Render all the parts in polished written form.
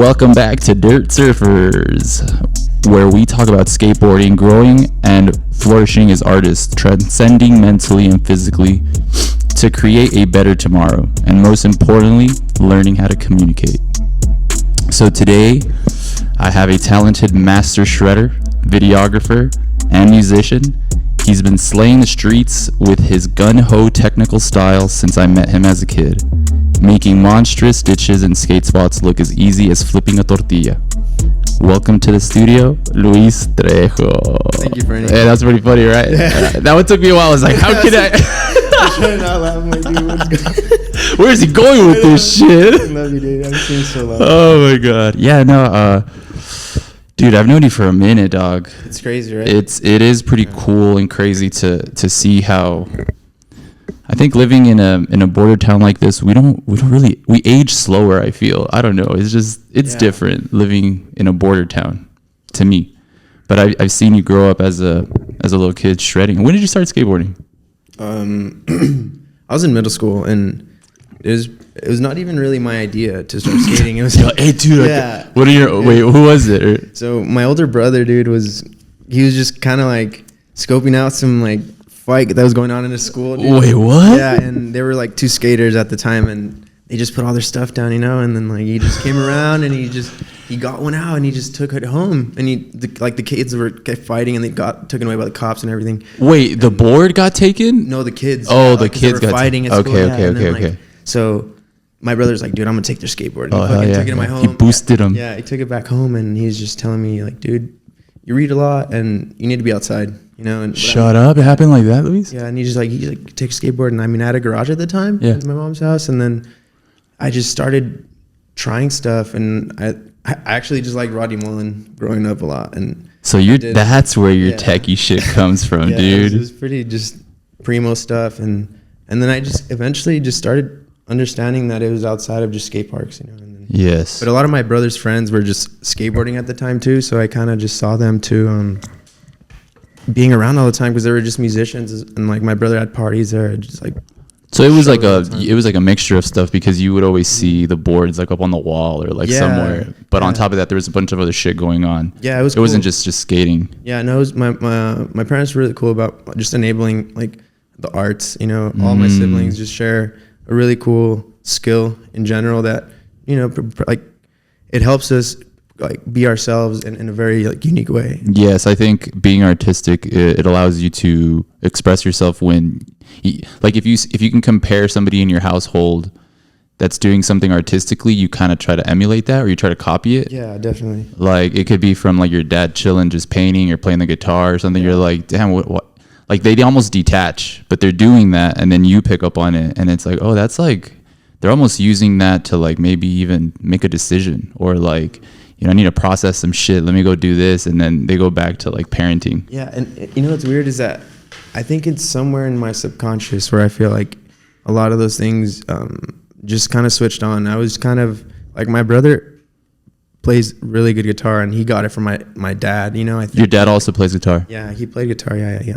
Welcome back to Dirt Surfers, where we talk about skateboarding, growing, and flourishing as artists, transcending mentally and physically to create a better tomorrow, and most importantly, learning how to communicate. So today, I have a talented master shredder, videographer, and musician. He's been slaying the streets with his gun-ho technical style since I met him as a kid, making monstrous ditches and skate spots look as easy as flipping a tortilla. Welcome to the studio, Luis Trejo. Thank you for anything. Hey, that's pretty funny, right? That one took me a while. I was like, how can I? I'm trying not to laugh. I'm like, dude, what's going? Where's he going with this shit? I love you, dude. I'm seeing so loud. Oh my god. Yeah, no, dude, I've known you for a minute, dog. It's crazy, right? It is pretty cool and crazy to see how I think living in a border town like this, we age slower, I feel. I don't know. It's different living in a border town to me. But I've seen you grow up as a little kid shredding. When did you start skateboarding? I was in middle school, and it was not even really my idea to start skating. It was hey, dude. Yeah. Who was it? So my older brother, dude, was just kind of like scoping out some like fight that was going on in his school. Dude. Wait, what? Yeah, and there were like two skaters at the time, and they just put all their stuff down, you know, and then like he just came around and he got one out and he just took it home, and the kids were fighting and they got taken away by the cops and everything. Wait, the board got taken? No, the kids. Oh, the kids got fighting at school. Okay. So my brother's like, dude, I'm gonna take their skateboard. And oh, he fucking yeah. took it to my home. He boosted him. Yeah, he took it back home, and he's just telling me like, dude, you read a lot and you need to be outside, you know. And shut up! It happened like that, Luis? Yeah, and he take a skateboard, and I mean, I had a garage at the time at my mom's house, and then I just started trying stuff, and I actually just liked Roddy Mullen growing up a lot, and so that's where your techie shit comes from, dude. It was pretty just primo stuff, and then I just eventually just started understanding that it was outside of just skate parks, you know. Yes. But a lot of my brother's friends were just skateboarding at the time too, so I kind of just saw them too, being around all the time because they were just musicians, and like my brother had parties there, just like. So it was like a mixture of stuff, because you would always see the boards like up on the wall or like somewhere, but on top of that there was a bunch of other shit going on. Yeah, it cool. Wasn't just skating. Yeah, no, it was my parents were really cool about just enabling like the arts, you know. All my siblings just share a really cool skill in general that, you know, like it helps us like be ourselves in a very like unique way. Yes, I think being artistic, it allows you to express yourself when like if you can compare somebody in your household that's doing something artistically, you kind of try to emulate that, or you try to copy it. Yeah, definitely. Like it could be from like your dad chilling, just painting or playing the guitar or something. Yeah. You're like, damn, what? Like they almost detach, but they're doing that, and then you pick up on it, and it's like, oh, that's like they're almost using that to like maybe even make a decision, or like, you know, I need to process some shit. Let me go do this, and then they go back to like parenting. Yeah, and you know what's weird is that I think it's somewhere in my subconscious where I feel like a lot of those things just kind of switched on. I was kind of like, my brother plays really good guitar, and he got it from my dad. You know, I think your dad also plays guitar. Yeah, he played guitar. Yeah, he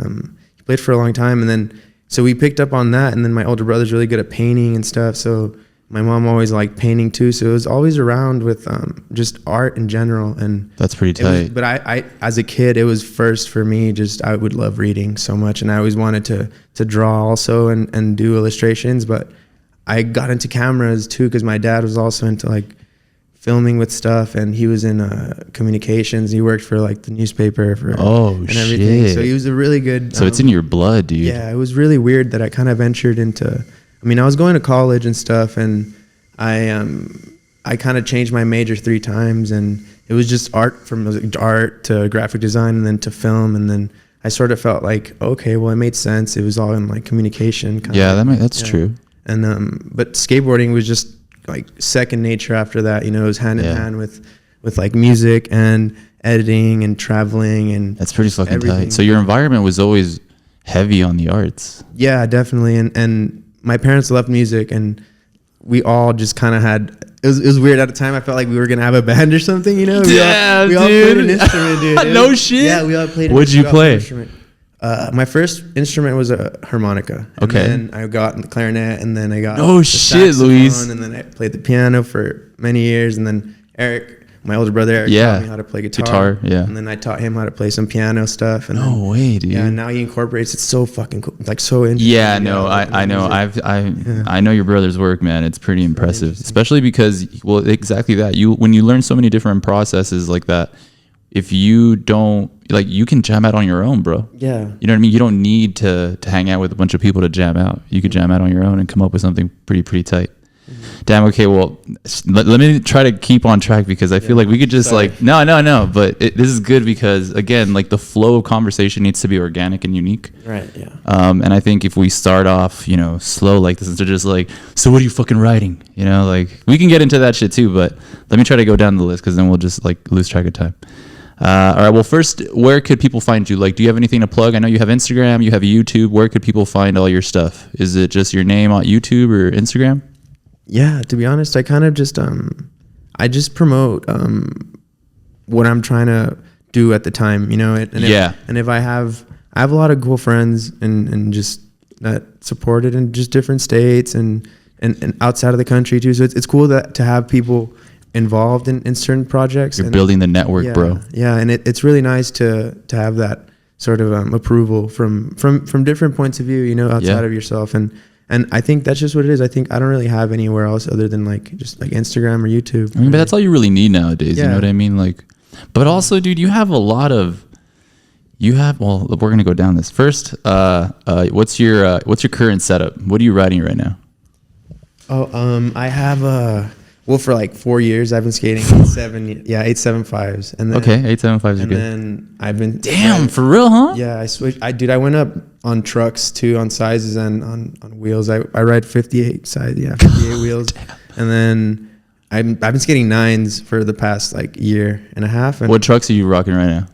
played for a long time, and then so we picked up on that. And then my older brother's really good at painting and stuff. So my mom always liked painting too. So it was always around with just art in general. And that's pretty tight. But I as a kid, it was first for me. Just I would love reading so much, and I always wanted to draw also and do illustrations. But I got into cameras too because my dad was also into like filming with stuff, and he was in communications. He worked for like the newspaper and everything. Shit. So he was a really good. So it's in your blood, dude. Yeah, it was really weird that I kind of ventured into. I mean, I was going to college and stuff, and I kind of changed my major 3 times, and it was just art, from art to graphic design, and then to film, and then I sort of felt like, okay, well, it made sense. It was all in like communication. That's true. And but skateboarding was just like second nature after that. You know, it was hand in hand with like music and editing and traveling, and that's pretty fucking tight. So your environment was always heavy on the arts. Yeah, definitely. And my parents loved music, and we all just kind of had. It was weird at the time. I felt like we were gonna have a band or something. You know, we all played an instrument, dude. No shit. Yeah, we all played. What'd you play? My first instrument was a harmonica. And then I got the clarinet, and then I got shit, Luis. And then I played the piano for many years, and then Eric my older brother Eric taught me how to play guitar. Yeah. And then I taught him how to play some piano stuff. And no way, dude. Yeah, and now he incorporates. It's so fucking cool. Like so interesting. Yeah, no, I know. I know your brother's work, man. It's pretty impressive, especially because, well, exactly that. When you learn so many different processes like that, if you don't, like, you can jam out on your own, bro. Yeah. You know what I mean? You don't need to hang out with a bunch of people to jam out. You could jam out on your own and come up with something pretty tight. Damn. Okay. Well, let me try to keep on track, because I feel like we could just no. But this is good because, again, like, the flow of conversation needs to be organic and unique. Right. Yeah. And I think if we start off, slow like this, instead of just like, so what are you fucking writing? Like, we can get into that shit too. But let me try to go down the list, because then we'll just like lose track of time. All right. Well, first, where could people find you? Like, do you have anything to plug? I know you have Instagram, you have YouTube. Where could people find all your stuff? Is it just your name on YouTube or Instagram? Yeah, to be honest, I kind of just I just promote what I'm trying to do at the time, If I have a lot of cool friends and just that support it in just different states and outside of the country too. So it's cool to have people involved in certain projects. You're building the network, bro. Yeah, and it's really nice to have that sort of approval from different points of view, outside of yourself. And I think that's just what it is. I think I don't really have anwe're else other than like just like Instagram or YouTube. I mean, but that's all you really need nowadays. Yeah. You know what I mean? Like, but also, dude, you have well, we're going to go down this first. What's your current setup? What are you riding right now? I have for like 4 years I've been skating 875s, and then 875s are good. And then I've been for real, huh? Yeah, I switched. I went up on trucks too, on sizes and on wheels. I ride 58 size, 58 wheels, and then I've been skating 9s for the past like year and a half. And what trucks are you rocking right now?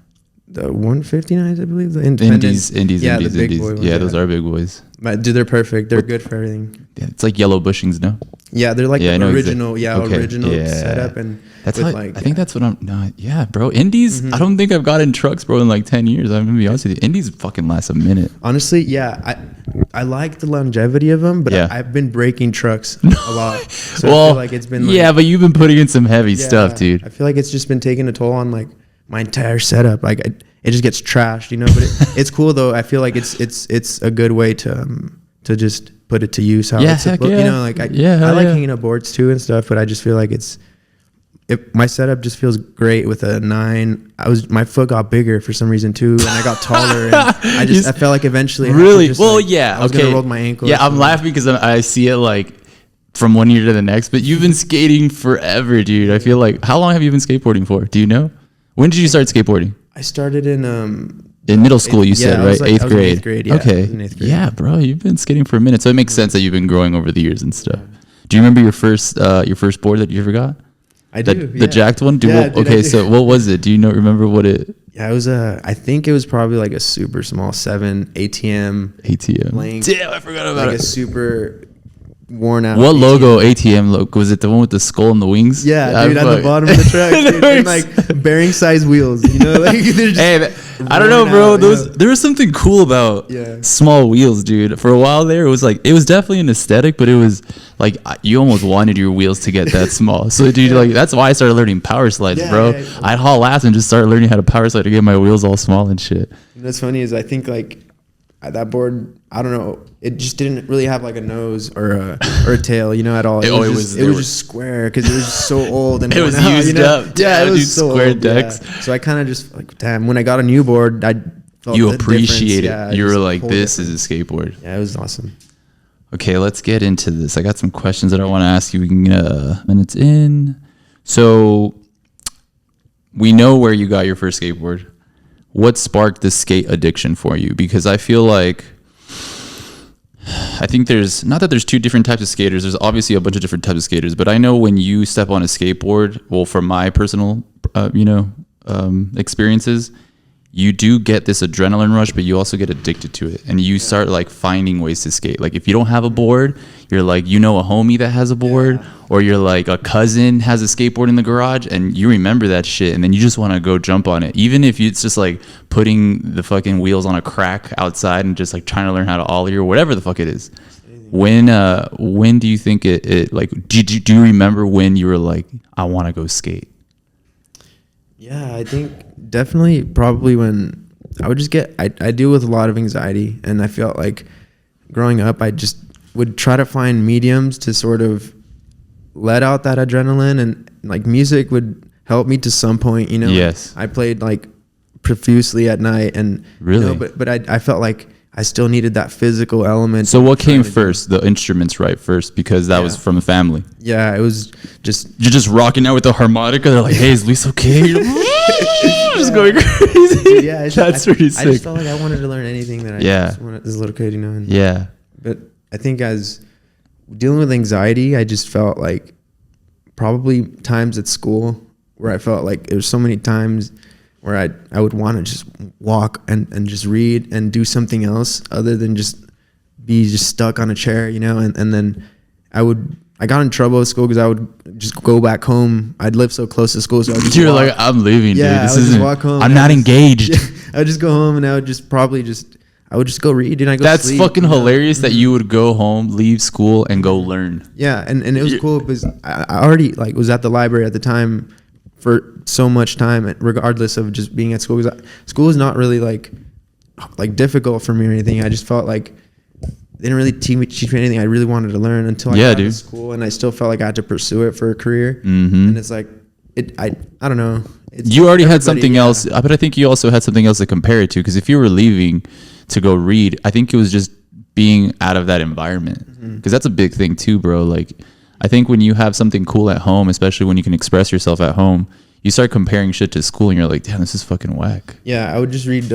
The 159s, I believe. The Indies. The big boy ones, those are big boys. But dude, they're perfect. They're good for everything. Yeah, it's like yellow bushings, no? Yeah, they're like the original, original setup, and that's I think that's what I'm not. Yeah, bro. Indies. Mm-hmm. I don't think I've gotten trucks, bro, in like 10 years. I'm gonna be honest with you. Indies fucking last a minute. Honestly, yeah. I like the longevity of them, but I've been breaking trucks a lot. So I feel like it's been but you've been putting in some heavy stuff, dude. I feel like it's just been taking a toll on like my entire setup. Like it just gets trashed, But it's cool though. I feel like it's a good way to just put it to use how it's supposed, I like hanging up boards too and stuff, but I just feel like my setup just feels great with a 9. My foot got bigger for some reason too, and I got taller, and I felt like eventually I was gonna roll my ankle. Yeah, I'm laughing because I see it like from one year to the next, but you've been skating forever, dude. I feel like, how long have you been skateboarding for? Do you know? When did you start skateboarding? I started in middle school, you said, right? Eighth grade. 8th grade, Okay. Yeah, bro, you've been skating for a minute, so it makes sense that you've been growing over the years and stuff. Do you remember your first board that you ever got? I do. The jacked one? So what was it? Do you remember what it? Yeah, it was I think it was probably like a super small 7 ATM. Length, damn, I forgot about it. A super worn out. What logo? ATM logo? Was it the one with the skull and the wings? Yeah, dude, at the bottom of the track, dude, and like bearing size wheels. Like I don't know, bro. There was something cool about small wheels, dude. For a while there, it was definitely an aesthetic, but it was like you almost wanted your wheels to get that small. So, dude, like that's why I started learning power slides, bro. I'd haul ass and just start learning how to power slide to get my wheels all small and shit. And that's funny is I think like that board, I don't know, it just didn't really have like a nose or a tail, at all. It was just square because it was just so old and it was used up. Yeah, it was so square old, decks. Yeah. So I kind of just like, damn. When I got a new board, I felt you appreciate it. Yeah, you were like, this is a skateboard. Yeah, it was awesome. Okay, let's get into this. I got some questions that I want to ask you. We can get minutes in. So we know where you got your first skateboard. What sparked the skate addiction for you? Because I feel like, I think there's, not that there's two different types of skaters. There's obviously a bunch of different types of skaters. But I know when you step on a skateboard, well, from my personal, experiences, you do get this adrenaline rush, but you also get addicted to it. And you start like finding ways to skate. Like if you don't have a board, you're like, a homie that has a board, or you're like a cousin has a skateboard in the garage and you remember that shit. And then you just want to go jump on it. Even if it's just like putting the fucking wheels on a crack outside and just like trying to learn how to ollie or whatever the fuck it is. When do you think it like, do you remember when you were like, I want to go skate? Yeah, I think definitely probably when I would just I deal with a lot of anxiety, and I felt like growing up I just would try to find mediums to sort of let out that adrenaline, and like music would help me to some point, you know. Yes. I played like profusely at night, and Really? you know, but I felt like I still needed that physical element. So what came first? The instruments, right? First, because that was from the family. Yeah, it was just You're just rocking out with the harmonica. They're like, "Hey, is Luis okay?" Just going crazy. Dude, yeah, That's pretty sick. I just felt like I wanted to learn anything that I just wanted as a little kid, you know. And, Yeah. But I think as dealing with anxiety, I just felt like probably times at school where I felt like there was so many times where I would want to just walk and just read and do something else other than just be just stuck on a chair, you know. And then I got in trouble at school because I would just go back home. I'd live so close to school, so I would just You're walk. like, I'm leaving, Yeah, dude. This I would just isn't. walk home. I'm not engaged. I would just go home, and I would just I would just go read, and I go That's sleep, fucking you know? hilarious that you would go home, leave school, and go learn. Yeah, and it was cool because I already like was at the library at the time for so much time, regardless of just being at school. Because school is not really like difficult for me or anything. I just felt like they didn't really teach me anything I really wanted to learn until I got to school, and I still felt like I had to pursue it for a career. Mm-hmm. And it's like I don't know. You already had something else, but I think you also had something else to compare it to. Because if you were leaving to go read, I think it was just being out of that environment. Because that's a big thing too, bro. Like, I think when you have something cool at home, especially when you can express yourself at home, you start comparing shit to school, and you're like, damn, this is fucking whack. Yeah, I would just read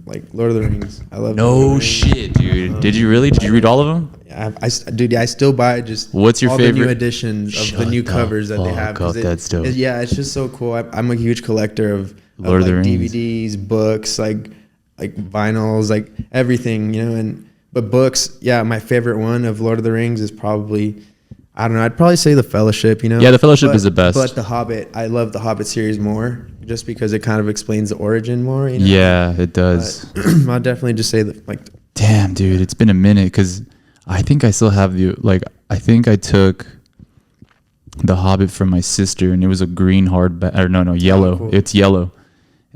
like Lord of the Rings. I love. No shit, dude. Did you really? Did you read all of them? Yeah, dude, I still buy just. What's your all favorite? the new editions of the new covers that they have. That's dope. Yeah, it's just so cool. I'm a huge collector of Lord of the like Rings. DVDs, books, like vinyls, like everything, you know. But books, yeah, my favorite one of Lord of the Rings is probably, I don't know, I'd probably say The Fellowship, you know. Yeah, The Fellowship is the best. But The Hobbit, I love The Hobbit series more, just because it kind of explains the origin more, you know. Yeah, it does. But I'll definitely just say that, like. Damn, dude, it's been a minute because I think I still have I think I took The Hobbit from my sister, and it was a green yellow. Oh, cool. It's yellow.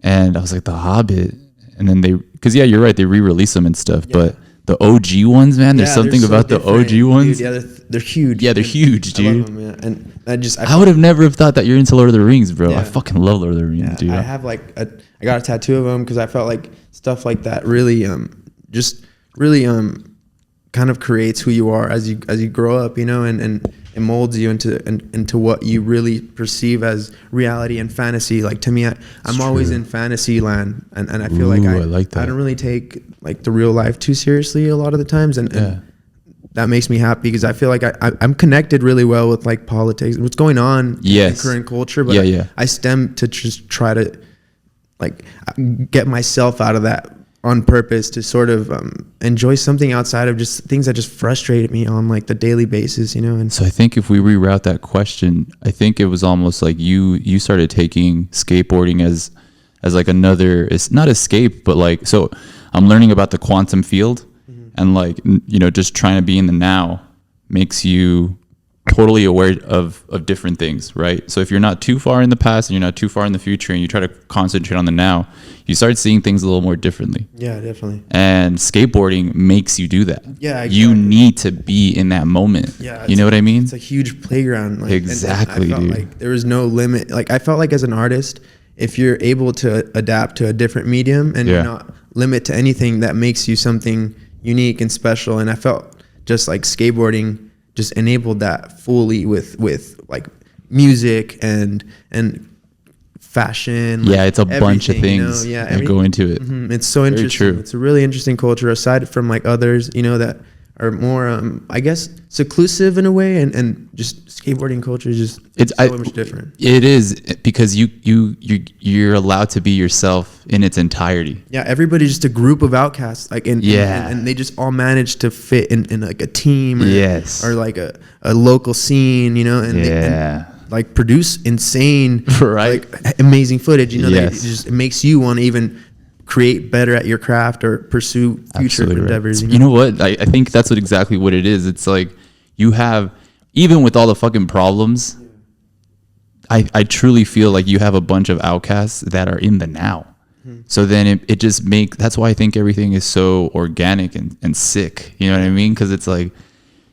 And I was like, The Hobbit. And then because yeah, you're right, they re-release them and stuff, but the OG ones, man, there's something so about different. The OG ones. Dude, yeah, they're huge. Yeah, they're huge, dude. I love them, yeah. And I would have never have thought that you're into Lord of the Rings, bro. Yeah. I fucking love Lord of the Rings, dude. I have I got a tattoo of them because I felt like stuff like that really kind of creates who you are as you grow up, you know, and it molds you into what you really perceive as reality and fantasy. Like, to me, I'm always in fantasy land, and I feel like I don't really take like the real life too seriously a lot of the times, and that makes me happy because I feel like I'm connected really well with like politics, what's going on in current culture, but I stem to just try to like get myself out of that on purpose to sort of enjoy something outside of just things that just frustrate me on like the daily basis, you know. And so I think if we reroute that question, I think it was almost like you started taking skateboarding as like another, it's not escape, but like, so I'm learning about the quantum field, and like, you know, just trying to be in the now makes you totally aware of different things, right? So if you're not too far in the past and you're not too far in the future, and you try to concentrate on the now, you start seeing things a little more differently. Yeah, definitely. And skateboarding makes you do that. Yeah, exactly. You need to be in that moment. Yeah, you know what I mean? It's a huge playground. Like, exactly, and I felt dude. like there was no limit. Like, I felt like as an artist, if you're able to adapt to a different medium and you're not limit to anything, that makes you something unique and special. And I felt just like skateboarding just enabled that fully with like music and fashion. Yeah, it's a bunch of things, you know? that go into it. It's so interesting. Very true. It's a really interesting culture aside from like others, you know, that are more I guess seclusive in a way, and just skateboarding culture is just so much different. It is, because you're allowed to be yourself in its entirety. Yeah, everybody's just a group of outcasts, like, and they just all manage to fit in like a team or like a local scene, you know, and they like produce insane like amazing footage, you know. It makes you want to even create better at your craft or pursue future endeavors. You know what? I think that's exactly what it is. It's like you have, even with all the fucking problems, I truly feel like you have a bunch of outcasts that are in the now. So then it just that's why I think everything is so organic and sick. You know what I mean? Because it's like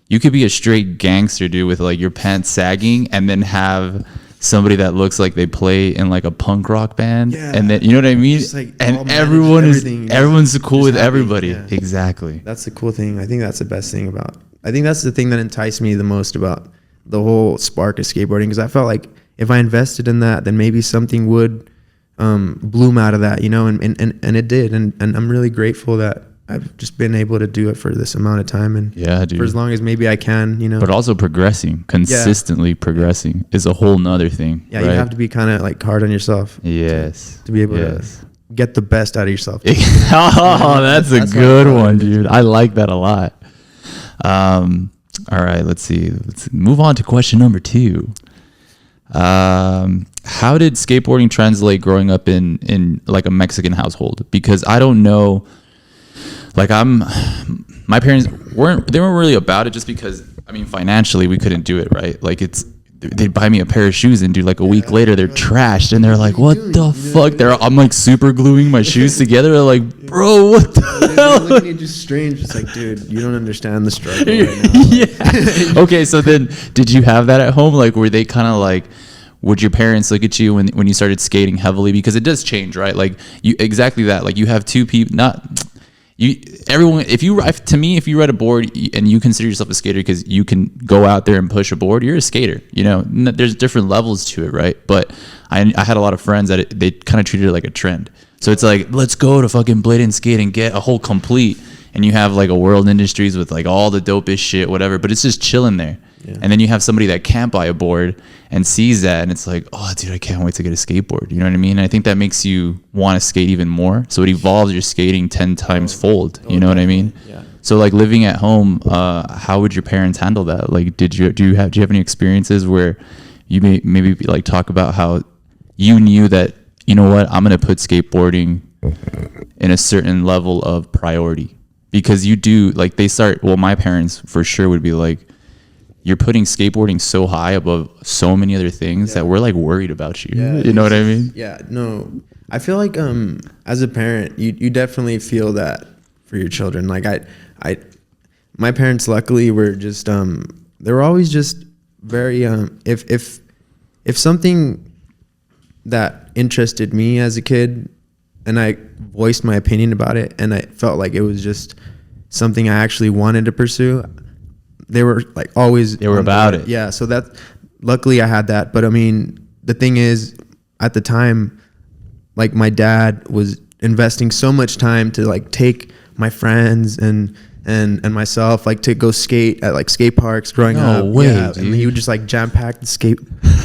you could be a straight gangster dude with like your pants sagging, and then have somebody that looks like they play in like a punk rock band, and then you know what I mean. Like and everyone's cool with everybody. Yeah. Exactly. That's the cool thing. I think that's the best thing about. I think that's the thing that enticed me the most about the whole spark of skateboarding, because I felt like if I invested in that, then maybe something would bloom out of that, you know, and it did, and I'm really grateful that I've just been able to do it for this amount of time, and for as long as maybe I can, you know. But also consistently progressing is a whole nother thing. Yeah, right? You have to be kind of like hard on yourself. Yes. To be able to get the best out of yourself. That's a good one, dude. I like that a lot. All right, let's see. Let's move on to question number 2. How did skateboarding translate growing up in like a Mexican household? Because I don't know, like my parents weren't really about it, just because, I mean, financially we couldn't do it, right? Like they'd buy me a pair of shoes, and dude, like a week later they're trashed, and they're like, what the fuck? I'm like super gluing my shoes together. They're like, bro, what the hell? They're looking at you just strange. It's like, dude, you don't understand the struggle right now. Okay, so then did you have that at home? Like, were they kind of like, would your parents look at you when you started skating heavily? Because it does change, right? Like exactly that. Like you have two people, everyone. If you ride a board and you consider yourself a skater because you can go out there and push a board, you're a skater. You know, there's different levels to it, right? But I had a lot of friends that they kind of treated it like a trend. So it's like, let's go to fucking Blade and Skate and get a whole complete. And you have like a World Industries with like all the dopest shit, whatever. But it's just chilling there. Yeah. And then you have somebody that can't buy a board and sees that, and it's like, oh, dude, I can't wait to get a skateboard. You know what I mean? And I think that makes you want to skate even more. So it evolves your skating 10 times fold. You know what I mean? Yeah. So like living at home, how would your parents handle that? Like, do you have any experiences where you maybe like talk about how you knew that, you know what, I'm gonna put skateboarding in a certain level of priority? Because you do, like, my parents for sure would be like, you're putting skateboarding so high above so many other things that we're like worried about you. Yeah, you know what I mean? Yeah, no. I feel like as a parent, you definitely feel that for your children. Like my parents luckily were just they were always just very if something that interested me as a kid and I voiced my opinion about it and I felt like it was just something I actually wanted to pursue, they were like always about it. Yeah, so that luckily I had that. But I mean, the thing is, at the time, like my dad was investing so much time to like take my friends and myself like to go skate at like skate parks growing up. No way, dude. And he would just like jam pack the skate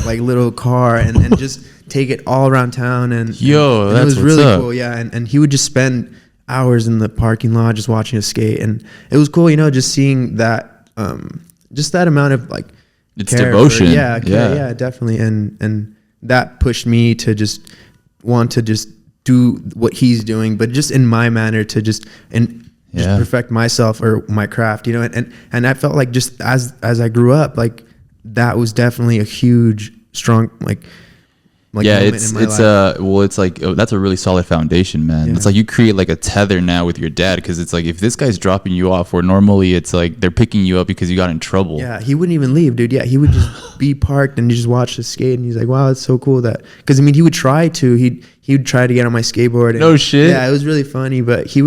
like little car and just take it all around town and that's it was really up. cool. Yeah, and he would just spend hours in the parking lot just watching us skate, and it was cool, you know, just seeing that. Just that amount of like it's devotion. Yeah, definitely, and that pushed me to just want to just do what he's doing, but just in my manner to just perfect myself or my craft, you know. And I felt like just as I grew up, like that was definitely a huge, strong like it's like that's a really solid foundation, man. It's like you create like a tether now with your dad, because it's like if this guy's dropping you off, where normally it's like they're picking you up because you got in trouble. Yeah, he wouldn't even leave, dude. Yeah, he would just be parked and just watch the skate, and he's like, wow, it's so cool that, because I mean he would try to get on my skateboard. And, no shit. Yeah, it was really funny, but he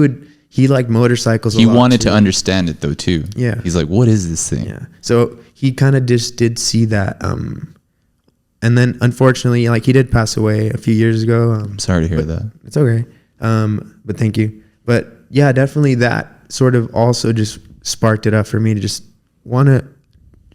liked motorcycles. He wanted to understand it though too. Yeah, he's like, what is this thing? Yeah, so he kind of just did see that. And then, unfortunately, like he did pass away a few years ago. I'm sorry to hear that. It's okay. But thank you. But yeah, definitely that sort of also just sparked it up for me to just want to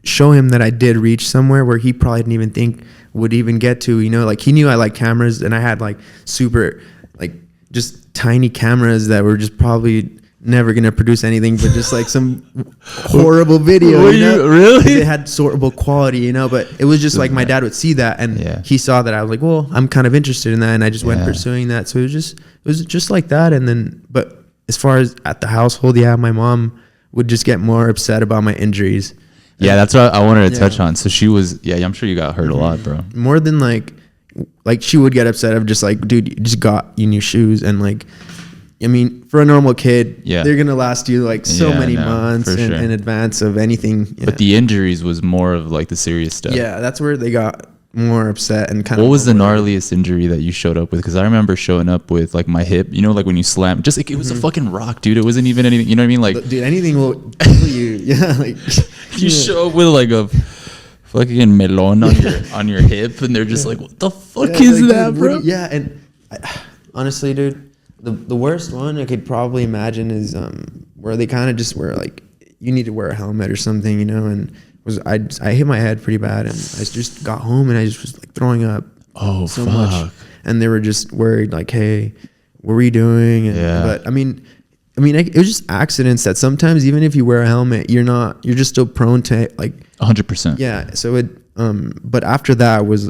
show him that I did reach somewhere where he probably didn't even think would even get to, you know, like he knew I liked cameras and I had like super, like just tiny cameras that were just probably never gonna produce anything but just like some horrible video. Really? It had horrible quality, you know, but it was just like my dad would see that and he saw that I was like, well, I'm kind of interested in that, and I just went pursuing that. So it was just like that. And then, but as far as at the household, my mom would just get more upset about my injuries. Yeah, that's what I wanted to touch on. So she was, I'm sure you got hurt a lot, bro. More than like she would get upset of just like, dude, you just got you new shoes. And like, I mean, for a normal kid, they're going to last you like so many months in advance of anything. But the injuries was more of like the serious stuff. Yeah, that's where they got more upset and kind of. What was the gnarliest injury that you showed up with? Because I remember showing up with like my hip, you know, like when you slam, just like it was a fucking rock, dude. It wasn't even anything, you know what I mean? Like, dude, anything will kill you. Yeah, like you show up with like a fucking melon on your hip, and they're just like, what the fuck is like, that, dude, bro? Yeah, and honestly, dude, the worst one I could probably imagine is where they kind of just were like, you need to wear a helmet or something, you know, and I hit my head pretty bad, and I just got home and I just was like throwing up so much, and they were just worried like, hey, what were you doing? And, but I mean, it was just accidents that sometimes even if you wear a helmet, you're just still prone to like 100%. Yeah. So but after that was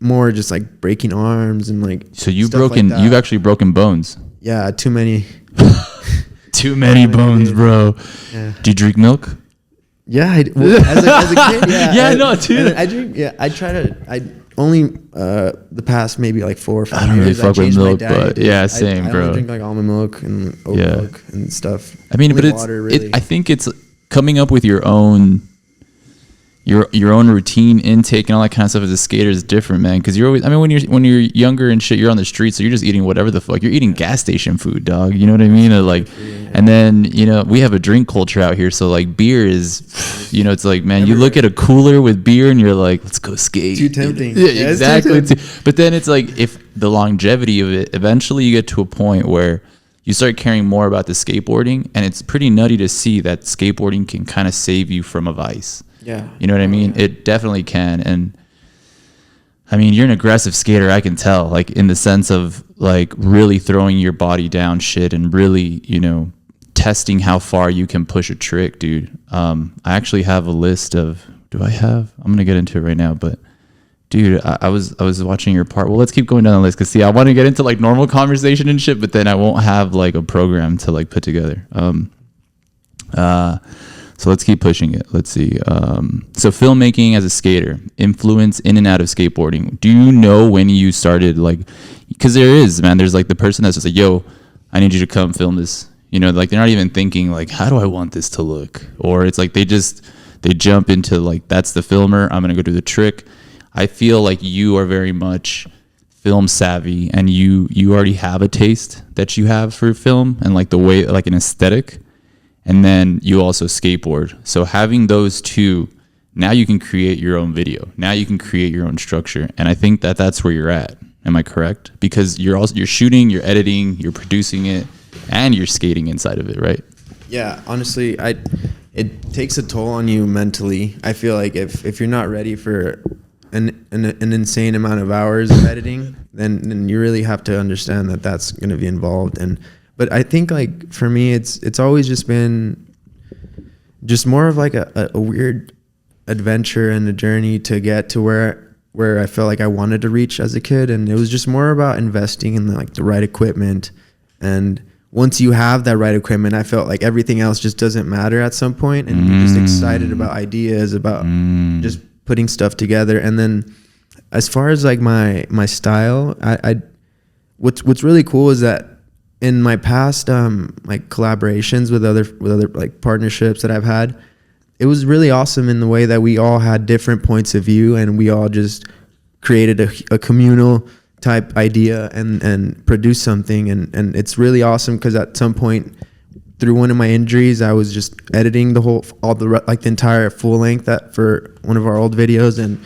more just like breaking arms and like. So you've actually broken bones. Yeah, too many. Too many bones, bro. Yeah. Do you drink milk? Yeah, as a kid, yeah. No, dude. I drink. Yeah, I only the past maybe like 4 or 5 years. I don't really fuck with milk, but yeah, same, bro. I drink like almond milk and oat milk and stuff. I mean, but water, really. I think it's coming up with your own routine intake and all that kind of stuff as a skater is different, man. Because you're always, I mean, when you're younger and shit, you're on the street, so you're just eating whatever the fuck. You're eating gas station food, dog. You know what I mean? Or like, and then we have a drink culture out here, so like beer is, it's like, man, you look at a cooler with beer and you're like, let's go skate. Too tempting. Yeah, exactly. But then it's like, if the longevity of it, eventually you get to a point where you start caring more about the skateboarding, and it's pretty nutty to see that skateboarding can kind of save you from a vice. Yeah. You know what I mean? Yeah. It definitely can. And I mean, you're an aggressive skater, I can tell, like in the sense of like really throwing your body down shit and really, testing how far you can push a trick, dude. I actually have a list of, I'm going to get into it right now, but dude, I was watching your part. Well, let's keep going down the list. Cause see, I want to get into like normal conversation and shit, but then I won't have like a program to like put together. So let's keep pushing it. Let's see. So filmmaking as a skater, influence in and out of skateboarding. Do you know when you started, like, because there's like the person that's just like, yo, I need you to come film this. Like they're not even thinking like, how do I want this to look? Or it's like they jump into like, that's the filmer, I'm going to go do the trick. I feel like you are very much film savvy, and you already have a taste that you have for film and like the way, like an aesthetic. And then you also skateboard. So having those two, now you can create your own video. Now you can create your own structure. And I think that that's where you're at. Am I correct? Because you're shooting, you're editing, you're producing it, and you're skating inside of it, right? Yeah, honestly, it takes a toll on you mentally. I feel like if you're not ready for an insane amount of hours of editing, then you really have to understand that that's going to be involved. But I think like for me, it's always just been just more of like a weird adventure and a journey to get to where I felt like I wanted to reach as a kid. And it was just more about investing in like the right equipment. And once you have that right equipment, I felt like everything else just doesn't matter at some point, and you're just excited about ideas, about just putting stuff together. And then as far as like my style, what's really cool is that in my past like collaborations with other like partnerships that I've had, it was really awesome in the way that we all had different points of view, and we all just created a communal type idea and produced something. And it's really awesome because at some point through one of my injuries, I was just editing the entire full length for one of our old videos, and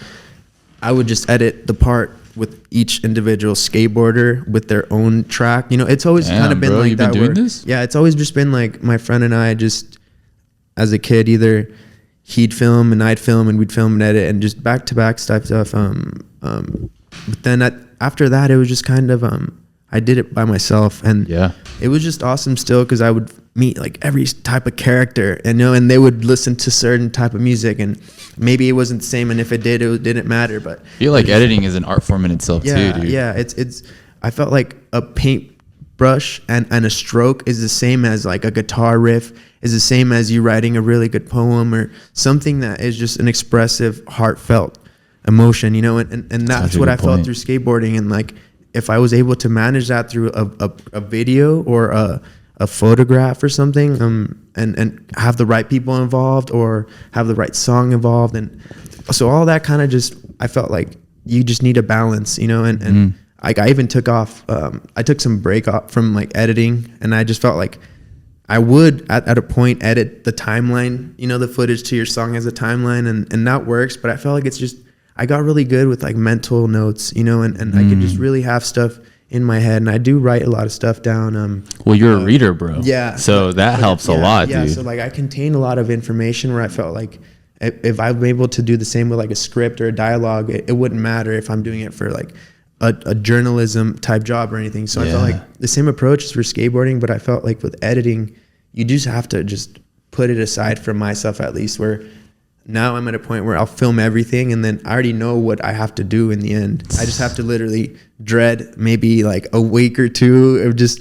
I would just edit the part with each individual skateboarder with their own track. It's always kind of been like that. Yeah, it's always just been like my friend and I just, as a kid, either he'd film and I'd film, and we'd film and edit and just back-to-back type stuff. But then after that, it was just kind of, I did it by myself, and it was just awesome still, because I would meet like every type of character, and they would listen to certain type of music, and maybe it wasn't the same, and if it didn't matter. But I feel like editing is an art form in itself too, dude. Yeah, it's I felt like a brush and a stroke is the same as like a guitar riff, is the same as you writing a really good poem or something that is just an expressive, heartfelt emotion, you know, and that's what I felt through skateboarding. And like, if I was able to manage that through a video or a photograph or something, and have the right people involved or have the right song involved. And so all that kind of just, I felt like you just need a balance, you know, and like I even took off, I took some break off from like editing, and I just felt like I would at a point edit the timeline, you know, the footage to your song as a timeline, and that works. But I felt like it's just, I got really good with like mental notes, you know, and I could just really have stuff in my head, and I do write a lot of stuff down. Well, you're a reader, bro. Yeah. So that helps a lot, dude. So like I contain a lot of information where I felt like if I'm able to do the same with like a script or a dialogue, it wouldn't matter if I'm doing it for like a journalism type job or anything. So I felt like the same approach is for skateboarding, but I felt like with editing, you just have to just put it aside from myself, at least, where now I'm at a point where I'll film everything and then I already know what I have to do in the end. I just have to literally dread maybe like a week or two of just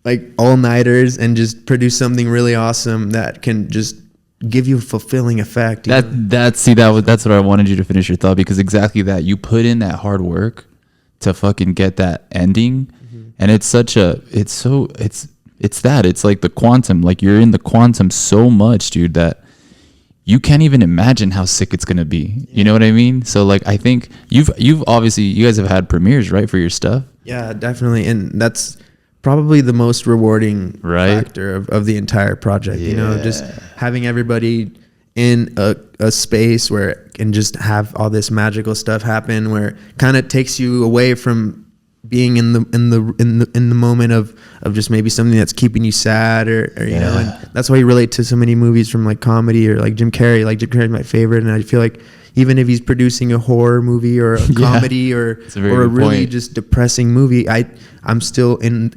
like all-nighters and just produce something really awesome that can just give you a fulfilling effect. That's what I wanted you to finish your thought, because exactly that. You put in that hard work to fucking get that ending, and it's like the quantum, like you're in the quantum so much, dude, that you can't even imagine how sick it's gonna be. You know what I mean? So like, I think you've obviously, you guys have had premieres, right, for your stuff? Yeah, definitely, and that's probably the most rewarding factor of the entire project. You know, just having everybody in a space where it can just have all this magical stuff happen, where it kind of takes you away from being in the moment of just maybe something that's keeping you sad or you know. And that's why you relate to so many movies from like comedy or like Jim Carrey. Like Jim Carrey's my favorite, and I feel like even if he's producing a horror movie or a comedy or a really just depressing movie, I'm still in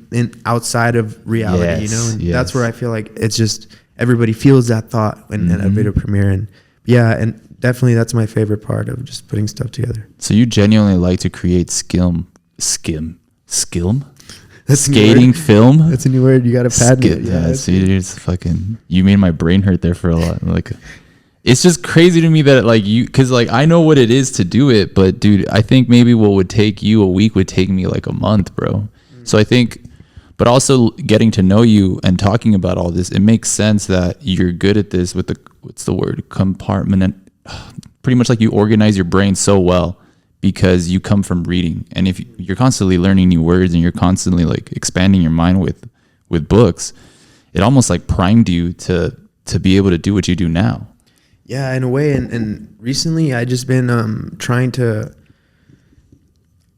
outside of reality, you know. And that's where I feel like it's just everybody feels that thought in a video premiere. And and definitely that's my favorite part of just putting stuff together. So you genuinely like to create skilm that's skating film. That's a new word. You got to patent it. Yeah, see, it's fucking, you made my brain hurt there for a lot. Like, it's just crazy to me that like you, because like I know what it is to do it, but dude, I think maybe what would take you a week would take me like a month, bro. So I think, but also getting to know you and talking about all this, it makes sense that you're good at this with the, what's the word, compartment, pretty much like you organize your brain so well because you come from reading. And if you're constantly learning new words and you're constantly like expanding your mind with books, it almost like primed you to be able to do what you do now. Yeah, in a way. And recently I just been trying to,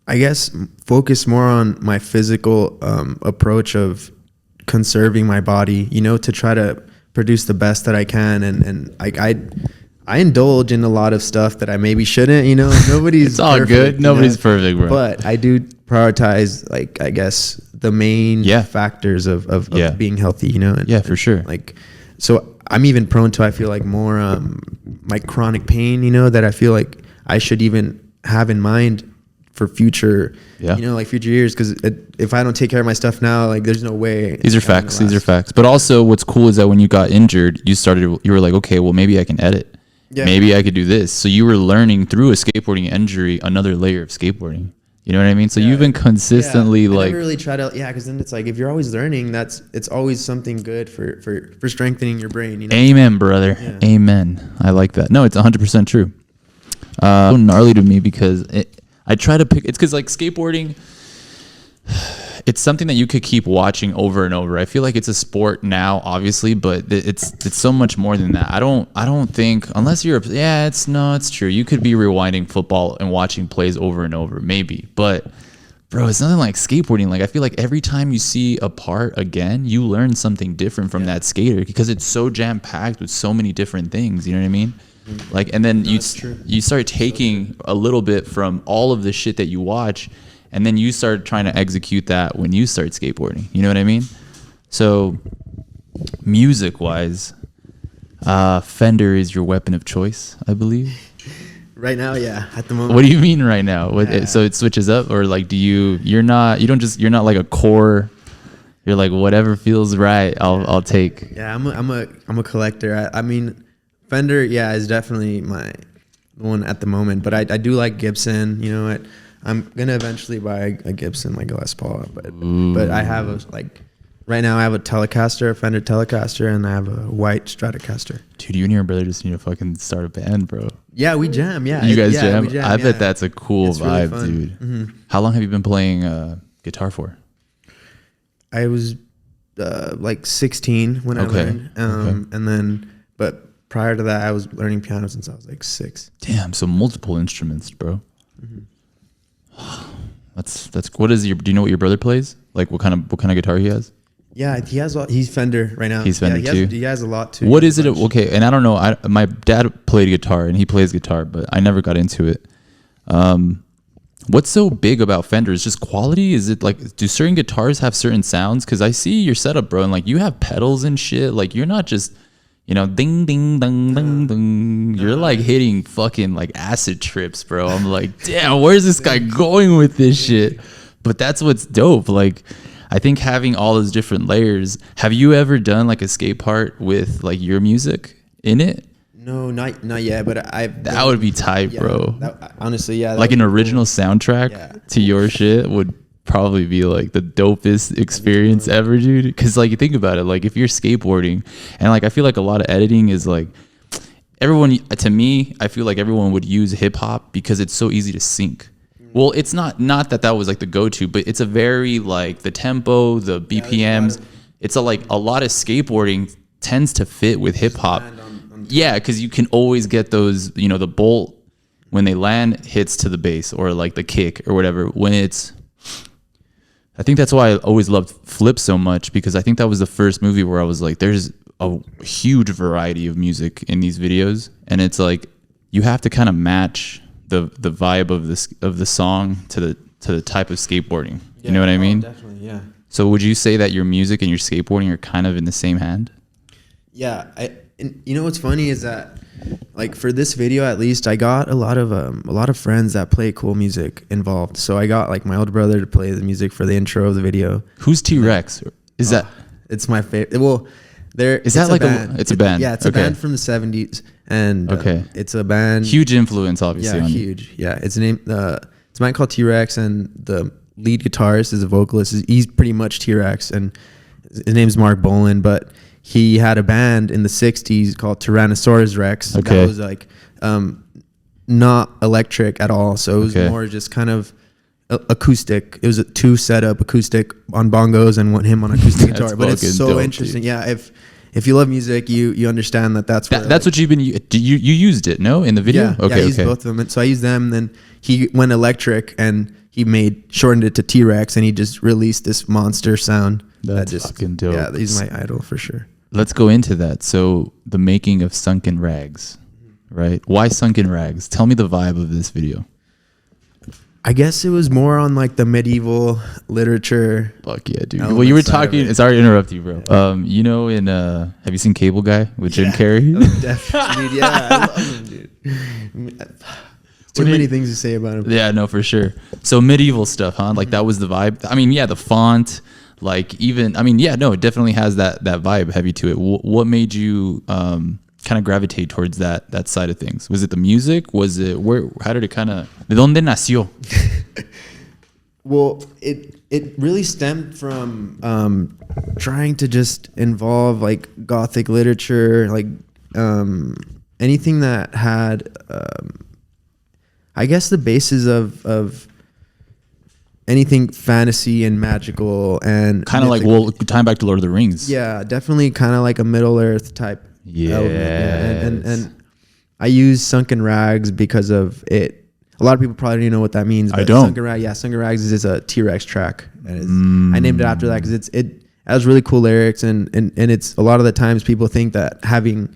I guess, focus more on my physical approach of conserving my body, you know, to try to produce the best that I can. And I indulge in a lot of stuff that I maybe shouldn't, you know. Nobody's it's all perfect, good. Nobody's perfect, bro. But I do prioritize, like, I guess, the main factors of being healthy, you know. And, for sure. Like, so I'm even prone to, I feel like, more like chronic pain, you know, that I feel like I should even have in mind for future, you know, like future years. Because if I don't take care of my stuff now, like there's no way. These are facts. These are facts. But also what's cool is that when you got injured, you were like, okay, well, maybe I can edit. Yeah. Maybe I could do this. So you were learning through a skateboarding injury, another layer of skateboarding. You know what I mean? So you've been consistently like. I never really try to, because then it's like, if you're always learning, it's always something good for strengthening your brain. You know? Amen, brother. Yeah. Amen. I like that. No, it's 100% true. So gnarly to me because I try to pick, it's because like skateboarding, it's something that you could keep watching over and over. I feel like it's a sport now, obviously, but it's so much more than that. I don't think, unless you're, it's true. You could be rewinding football and watching plays over and over, maybe. But bro, it's nothing like skateboarding. Like I feel like every time you see a part again, you learn something different from that skater because it's so jam packed with so many different things. You know what I mean? Like, and then you start taking a little bit from all of the shit that you watch. And then you start trying to execute that when you start skateboarding. You know what I mean? So music-wise, Fender is your weapon of choice, I believe. Right now, at the moment. What do you mean right now? So it switches up, or like you're not like a core You're like, whatever feels right, I'll take. Yeah, I'm a collector. I mean, Fender, yeah, is definitely my one at the moment. But I do like Gibson. You know what? I'm gonna eventually buy a Gibson, like a Les Paul. But I have right now I have a Telecaster, a Fender Telecaster, and I have a white Stratocaster. Dude, you and your brother just need to fucking start a band, bro. Yeah, we jam. Yeah, you guys jam? We jam. I bet that's a cool vibe, really dude. Mm-hmm. How long have you been playing guitar for? I was like 16 when I learned, and then prior to that, I was learning piano since I was like 6. Damn, so multiple instruments, bro. That's what is your? Do you know what your brother plays? Like what kind of guitar he has? Yeah, he has. He's Fender right now. He's Fender too. He has a lot too. What is it? Okay, and I don't know. My dad played guitar and he plays guitar, but I never got into it. What's so big about Fender? Is just quality? Is it like, do certain guitars have certain sounds? Because I see your setup, bro, and like you have pedals and shit. Like you're not just, ding ding ding ding ding. You're like hitting fucking like acid trips, bro. I'm like, damn, where's this guy going with this shit? But that's what's dope. Like, I think having all those different layers. Have you ever done like a skate part with like your music in it? No, not yet. But that would be tight, bro. Honestly, yeah. Like an original soundtrack to your shit would probably be like the dopest experience ever, dude. Because like you think about it, like if you're skateboarding, and like I feel like a lot of editing is like everyone. To me, I feel like everyone would use hip hop because it's so easy to sync. Well, it's not that was like the go-to, but it's a very like the tempo, the BPMs. It's a lot of skateboarding tends to fit with hip hop. Yeah, because you can always get those, the bolt when they land hits to the bass or like the kick or whatever. I think that's why I always loved Flip so much, because I think that was the first movie where I was like, there's a huge variety of music in these videos, and it's like you have to kind of match the vibe of the song to the type of skateboarding. Yeah, you know what I mean? Definitely, yeah. So would you say that your music and your skateboarding are kind of in the same hand? Yeah, and you know what's funny is that, like for this video at least, I got a lot of friends that play cool music involved. So I got like my older brother to play the music for the intro of the video. Who's T-Rex? Is that? It's my favorite. Well, is that like it's a band? Yeah, it's a band from the 70s, and it's a band. Huge influence, obviously. Yeah, huge. Yeah, it's a band called T-Rex, and the lead guitarist is a vocalist. He's pretty much T-Rex, and his name's Mark Boland, but he had a band in the 60s called Tyrannosaurus Rex. Okay. That was like not electric at all. So it was more just kind of acoustic. It was a 2-setup acoustic on bongos and him on acoustic guitar. But it's so dope, interesting. Dude. Yeah, if you love music, you understand that's what you've been. You used it, no, in the video. Yeah, I used both of them. And so I used them. And then he went electric and he shortened it to T-Rex, and he just released this monster sound. That's fucking dope. Yeah, he's my idol for sure. Let's go into that. So the making of Sunken Rags, right? Why Sunken Rags? Tell me the vibe of this video. I guess it was more on like the medieval literature. Fuck yeah, dude. Well, you were talking. Sorry to interrupt you, bro. Have you seen Cable Guy with Jim Carrey? Definitely, dude. Yeah, I love him, dude. Too many things to say about him. Yeah, no, for sure. So medieval stuff, huh? Like that was the vibe. I mean, yeah, the font. Like even, I mean, yeah, no, it definitely has that vibe heavy to it. What made you kind of gravitate towards that side of things? Was it the music? Was it how did it kind of, de donde nació? Well, it really stemmed from trying to just involve like Gothic literature, like anything that had, I guess the basis of anything fantasy and magical and kind of like, well, time back to Lord of the Rings. Yeah, definitely kind of like a Middle Earth type. Yeah. And I use Sunken Rags because of it. A lot of people probably don't know what that means. But I don't. Sunken Rags is a T-Rex track. And I named it after that because it has really cool lyrics, and it's a lot of the times people think that having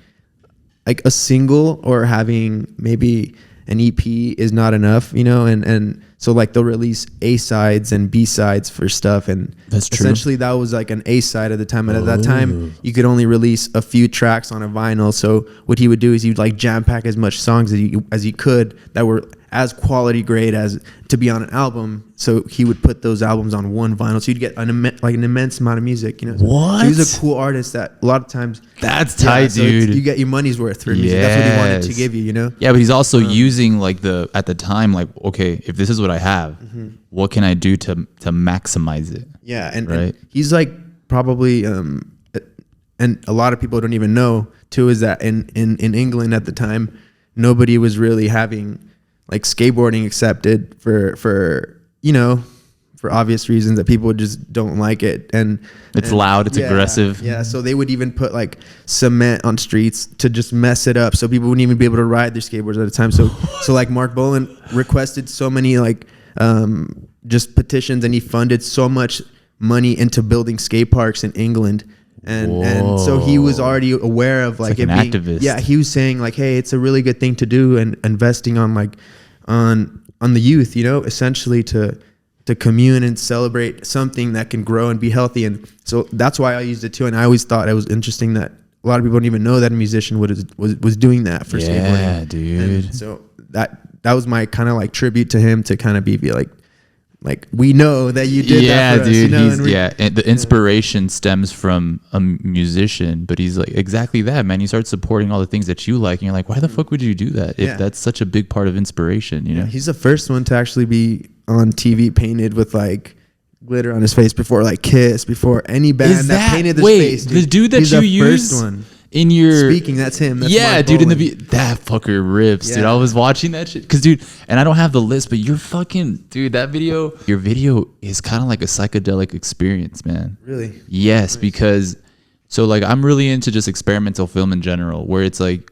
like a single or having maybe an EP is not enough, and so like they'll release A-sides and B-sides for stuff, and that's true. Essentially that was like an A-side at the time, and at that time you could only release a few tracks on a vinyl. So what he would do is he'd like jam pack as much songs as he could that were as quality grade as to be on an album. So he would put those albums on one vinyl. So you'd get an immense amount of music, you know. What? So he was a cool artist that a lot of times. That's tight, so dude. you get your money's worth for music. That's what he wanted to give you, you know. Yeah, but he's also using like at the time, like, okay, if this is what I have, what can I do to maximize it? Yeah, and he's like probably, and a lot of people don't even know too, is that in England at the time, nobody was really having like skateboarding accepted for you know, for obvious reasons that people just don't like it, and it's loud, it's aggressive. Yeah, so they would even put like cement on streets to just mess it up, so people wouldn't even be able to ride their skateboards at the time. So like Mark Bolan requested so many like just petitions, and he funded so much money into building skate parks in England. And so he was already aware of like an activist. Yeah, he was saying like, hey, it's a really good thing to do, and investing on like on the youth, you know, essentially to commune and celebrate something that can grow and be healthy. And so that's why I used it too. And I always thought it was interesting that a lot of people don't even know that a musician was doing that for skateboarding. Yeah, dude. And so that was my kind of like tribute to him, to kind of be like we know that you did that for us, dude. You know? And the inspiration stems from a musician, but he's like, exactly that, man. You start supporting all the things that you like, and you're like, why the fuck would you do that if that's such a big part of inspiration, you know? He's the first one to actually be on TV painted with like glitter on his face before like Kiss, before any band that painted their face. The dude that you used first one. In your speaking, that's him. That's dude. That fucker rips, dude. I was watching that shit because, dude, and I don't have the list, but your video is kind of like a psychedelic experience, man. Really? Yes, nice. Because so like I'm really into just experimental film in general, where it's like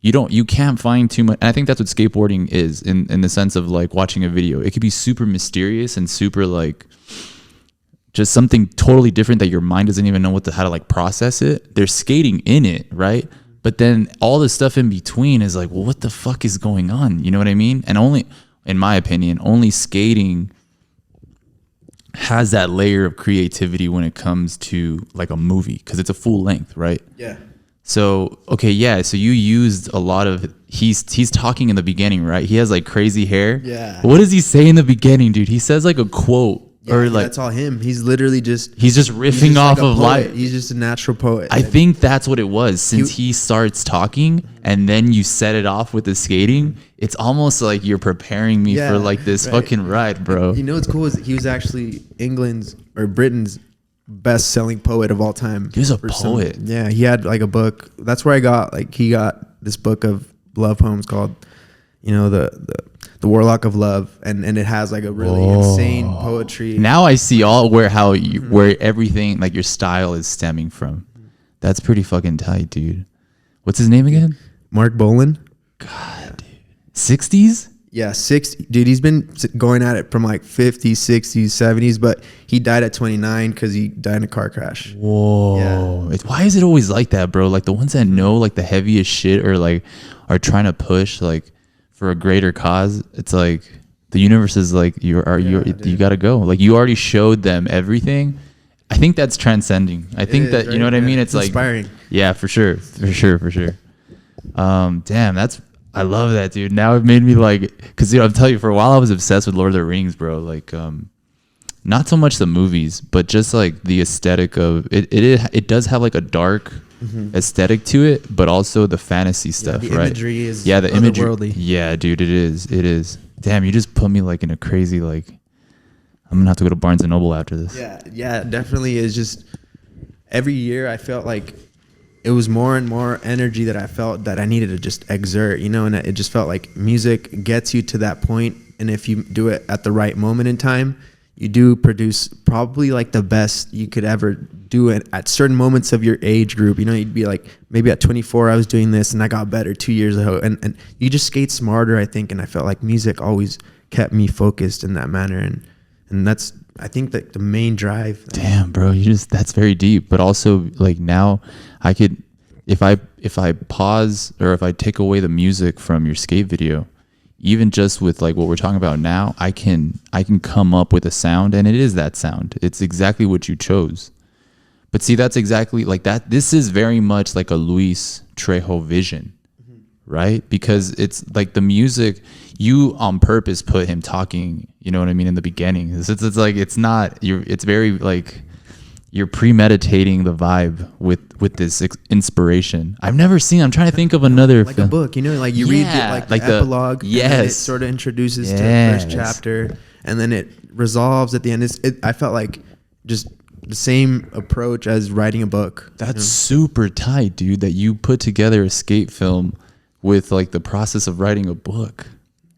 you can't find too much. And I think that's what skateboarding is in the sense of like watching a video. It could be super mysterious and super like just something totally different that your mind doesn't even know how to like process it. They're skating in it, right? But then all the stuff in between is like, well, what the fuck is going on? You know what I mean? And only, in my opinion, only skating has that layer of creativity when it comes to like a movie, because it's a full length, right? Yeah. So, okay, yeah. So you used a lot of, he's talking in the beginning, right? He has like crazy hair. Yeah. What does he say in the beginning, dude? He says like a quote. Yeah, or like, that's all him. He's literally he's just riffing off of life. He's just a natural poet. I think that's what it was. Since he starts talking and then you set it off with the skating, it's almost like you're preparing me for like this fucking ride, bro. You know what's cool is he was actually England's or Britain's best-selling poet of all time. He was a poet. He had like a book. That's where he got this book of love poems called, you know, the Warlock of Love, and it has like a really insane poetry. Now I see where everything, like your style is stemming from. That's pretty fucking tight, dude. What's his name again? Mark Bolan. God, dude. 60s? Yeah, 60. Dude, he's been going at it from like 50s, 60s, 70s, but he died at 29 because he died in a car crash. Whoa. Yeah. Why is it always like that, bro? Like the ones that know like the heaviest shit or like are trying to push like for a greater cause, it's like the universe is like you gotta go. Like you already showed them everything. I think that's transcending. I think that, you know what I mean? It's like inspiring. Yeah, for sure. Damn, I love that, dude. Now it made me like, because I'll tell you, for a while I was obsessed with Lord of the Rings, bro. Like not so much the movies, but just like the aesthetic of it. It does have like a dark aesthetic to it, but also the fantasy stuff, the right? Imagery is the imagery. Otherworldly. Yeah, dude, it is. Damn, you just put me like in a crazy like. I'm gonna have to go to Barnes and Noble after this. Yeah, definitely is. Just every year I felt like it was more and more energy that I felt that I needed to just exert, you know, and it just felt like music gets you to that point, and if you do it at the right moment in time, you do produce probably like the best you could ever do it at certain moments of your age group. You know, you'd be like, maybe at 24 I was doing this and I got better 2 years ago, and you just skate smarter, I think. And I felt like music always kept me focused in that manner, and that's, I think, that the main drive. Damn, bro, that's very deep. But also like now I could, if I pause or if I take away the music from your skate video, even just with like what we're talking about now, I can come up with a sound, and it is that sound. It's exactly what you chose. But see, that's exactly like that. This is very much like a Luis Trejo vision, right? Because it's like the music, you on purpose put him talking, you know what I mean, in the beginning. It's like, it's not, it's very like, you're premeditating the vibe with this inspiration. I'm trying to think of another like film. a book, you know, like you read the epilogue, yes, and then it sort of introduces to the first chapter, and then it resolves at the end. I felt like just the same approach as writing a book. That's super tight, dude, that you put together a skate film with like the process of writing a book.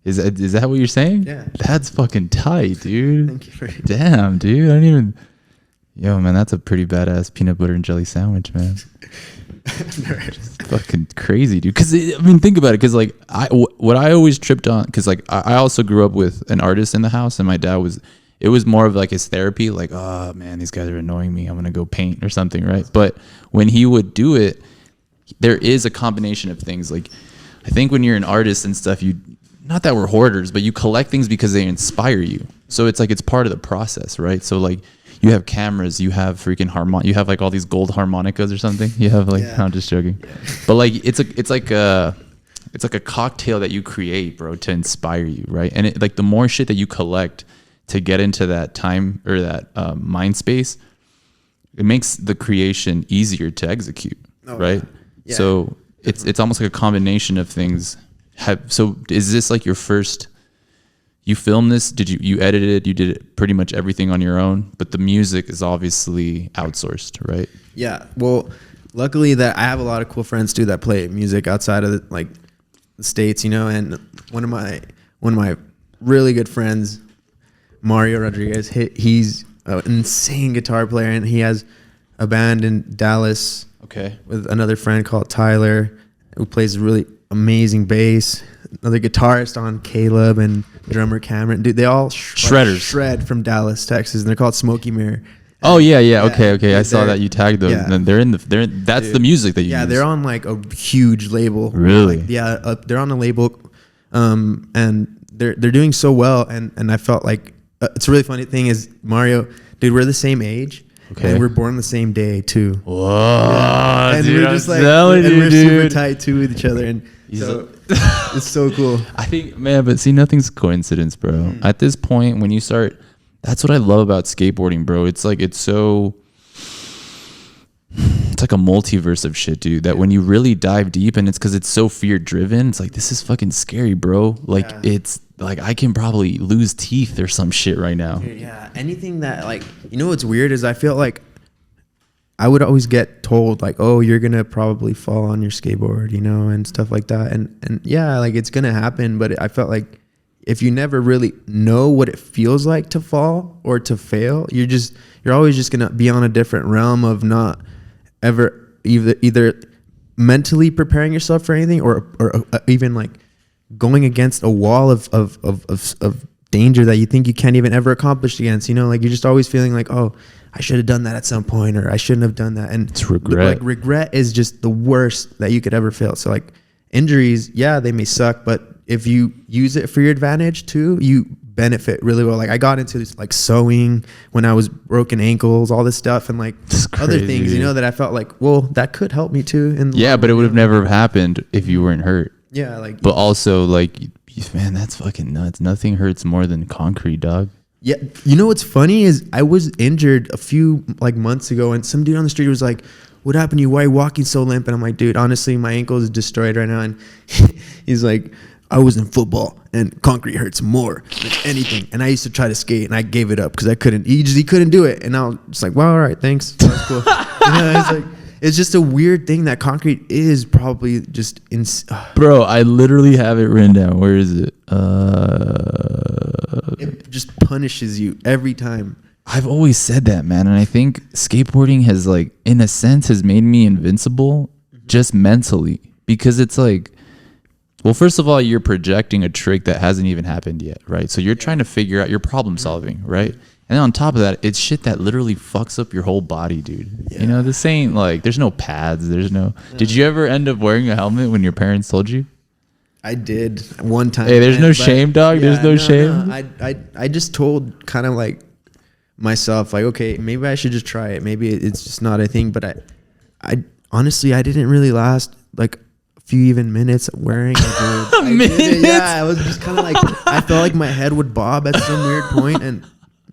Is that what you're saying? Yeah. That's fucking tight, dude. Thank you for Damn, dude. I didn't even. Yo, man, that's a pretty badass peanut butter and jelly sandwich, man. It's fucking crazy, dude. Because I mean, think about it. Because like, what I always tripped on. Because like, I also grew up with an artist in the house, and my dad was. It was more of like his therapy. Like, oh man, these guys are annoying me. I'm gonna go paint or something, right? But when he would do it, there is a combination of things. Like, I think when you're an artist and stuff, not that we're hoarders, but you collect things because they inspire you. So it's like it's part of the process, right? So like. You have cameras, you have freaking you have like all these gold harmonicas or something. You have like, no, I'm just joking. Yeah. But like, it's like a cocktail that you create, bro, to inspire you, right? And it, like the more shit that you collect to get into that time or that mind space, it makes the creation easier to execute, right? Yeah. So it's almost like a combination of things. So is this like your first? You filmed this? Did you edited it? You did it pretty much everything on your own, but the music is obviously outsourced, right? Yeah. Well, luckily that I have a lot of cool friends too that play music outside of the States, you know. And one of my really good friends, Mario Rodriguez, he's an insane guitar player, and he has a band in Dallas. Okay. With another friend called Tyler, who plays really amazing bass. Another guitarist on Caleb, and drummer Cameron. Dude, they all shred from Dallas, Texas, and they're called Smokey Mirror. Oh yeah. Okay. I saw that you tagged them. Yeah. And that's the music that you use. Yeah, they're on like a huge label. Really? Like, they're on a label, and they're doing so well. And I felt like it's a really funny thing is Mario, dude, we're the same age. Okay. And we're born the same day too. Whoa, yeah. And dude, we're just like, we're super tight too with each other, and so it's so cool. I think, man, but see, nothing's coincidence, bro. At this point, when you start, that's what I love about skateboarding, bro. It's like it's like a multiverse of shit, dude. That when you really dive deep, and it's because it's so fear driven. It's like, this is fucking scary, bro. Like it's like I can probably lose teeth or some shit right now. Yeah, anything that, like, you know what's weird is I feel like I would always get told like, oh, you're gonna probably fall on your skateboard, you know, and stuff like that. And yeah, like it's gonna happen, but I felt like if you never really know what it feels like to fall or to fail, you're always just gonna be on a different realm of not ever either mentally preparing yourself for anything or even like going against a wall of danger that you think you can't even ever accomplish against, you know, like you're just always feeling like, oh, I should have done that at some point, or I shouldn't have done that. And it's regret. Like regret is just the worst that you could ever feel. So like injuries, yeah, they may suck, but if you use it for your advantage too, you benefit really well. Like I got into this, like sewing when I was broken ankles, all this stuff, and like other things, you know, that I felt like, well, that could help me too. But it would have never happened if you weren't hurt. Yeah, like. But also, like, man, that's fucking nuts. Nothing hurts more than concrete, dog. Yeah, you know what's funny is I was injured a few like months ago, and some dude on the street was like, "What happened to you? Why are you walking so limp?" And I'm like, "Dude, honestly, my ankle is destroyed right now." And he's like, "I was in football, and concrete hurts more than anything." And I used to try to skate, and I gave it up because I couldn't. He couldn't do it, and I was just like, "Well, all right, thanks. That's cool." It's like, it's just a weird thing that concrete is probably just Bro, I literally have it written down. Where is it? It just punishes you every time. I've always said that, man. And I think skateboarding has, like, in a sense, has made me invincible just mentally. Because it's like, well, first of all, you're projecting a trick that hasn't even happened yet, right? So you're trying to figure out your problem solving, right? And then on top of that, it's shit that literally fucks up your whole body, dude. Yeah. You know, this ain't like, there's no pads. Did you ever end up wearing a helmet when your parents told you? I did one time. Hey, there's no shame, dog. Yeah, there's no shame. No. I just told kind of like myself, like, okay, maybe I should just try it. Maybe it's just not a thing. But I honestly, I didn't really last like few even minutes wearing a Minutes? Yeah, I was just kind of like, I felt like my head would bob at some weird point, and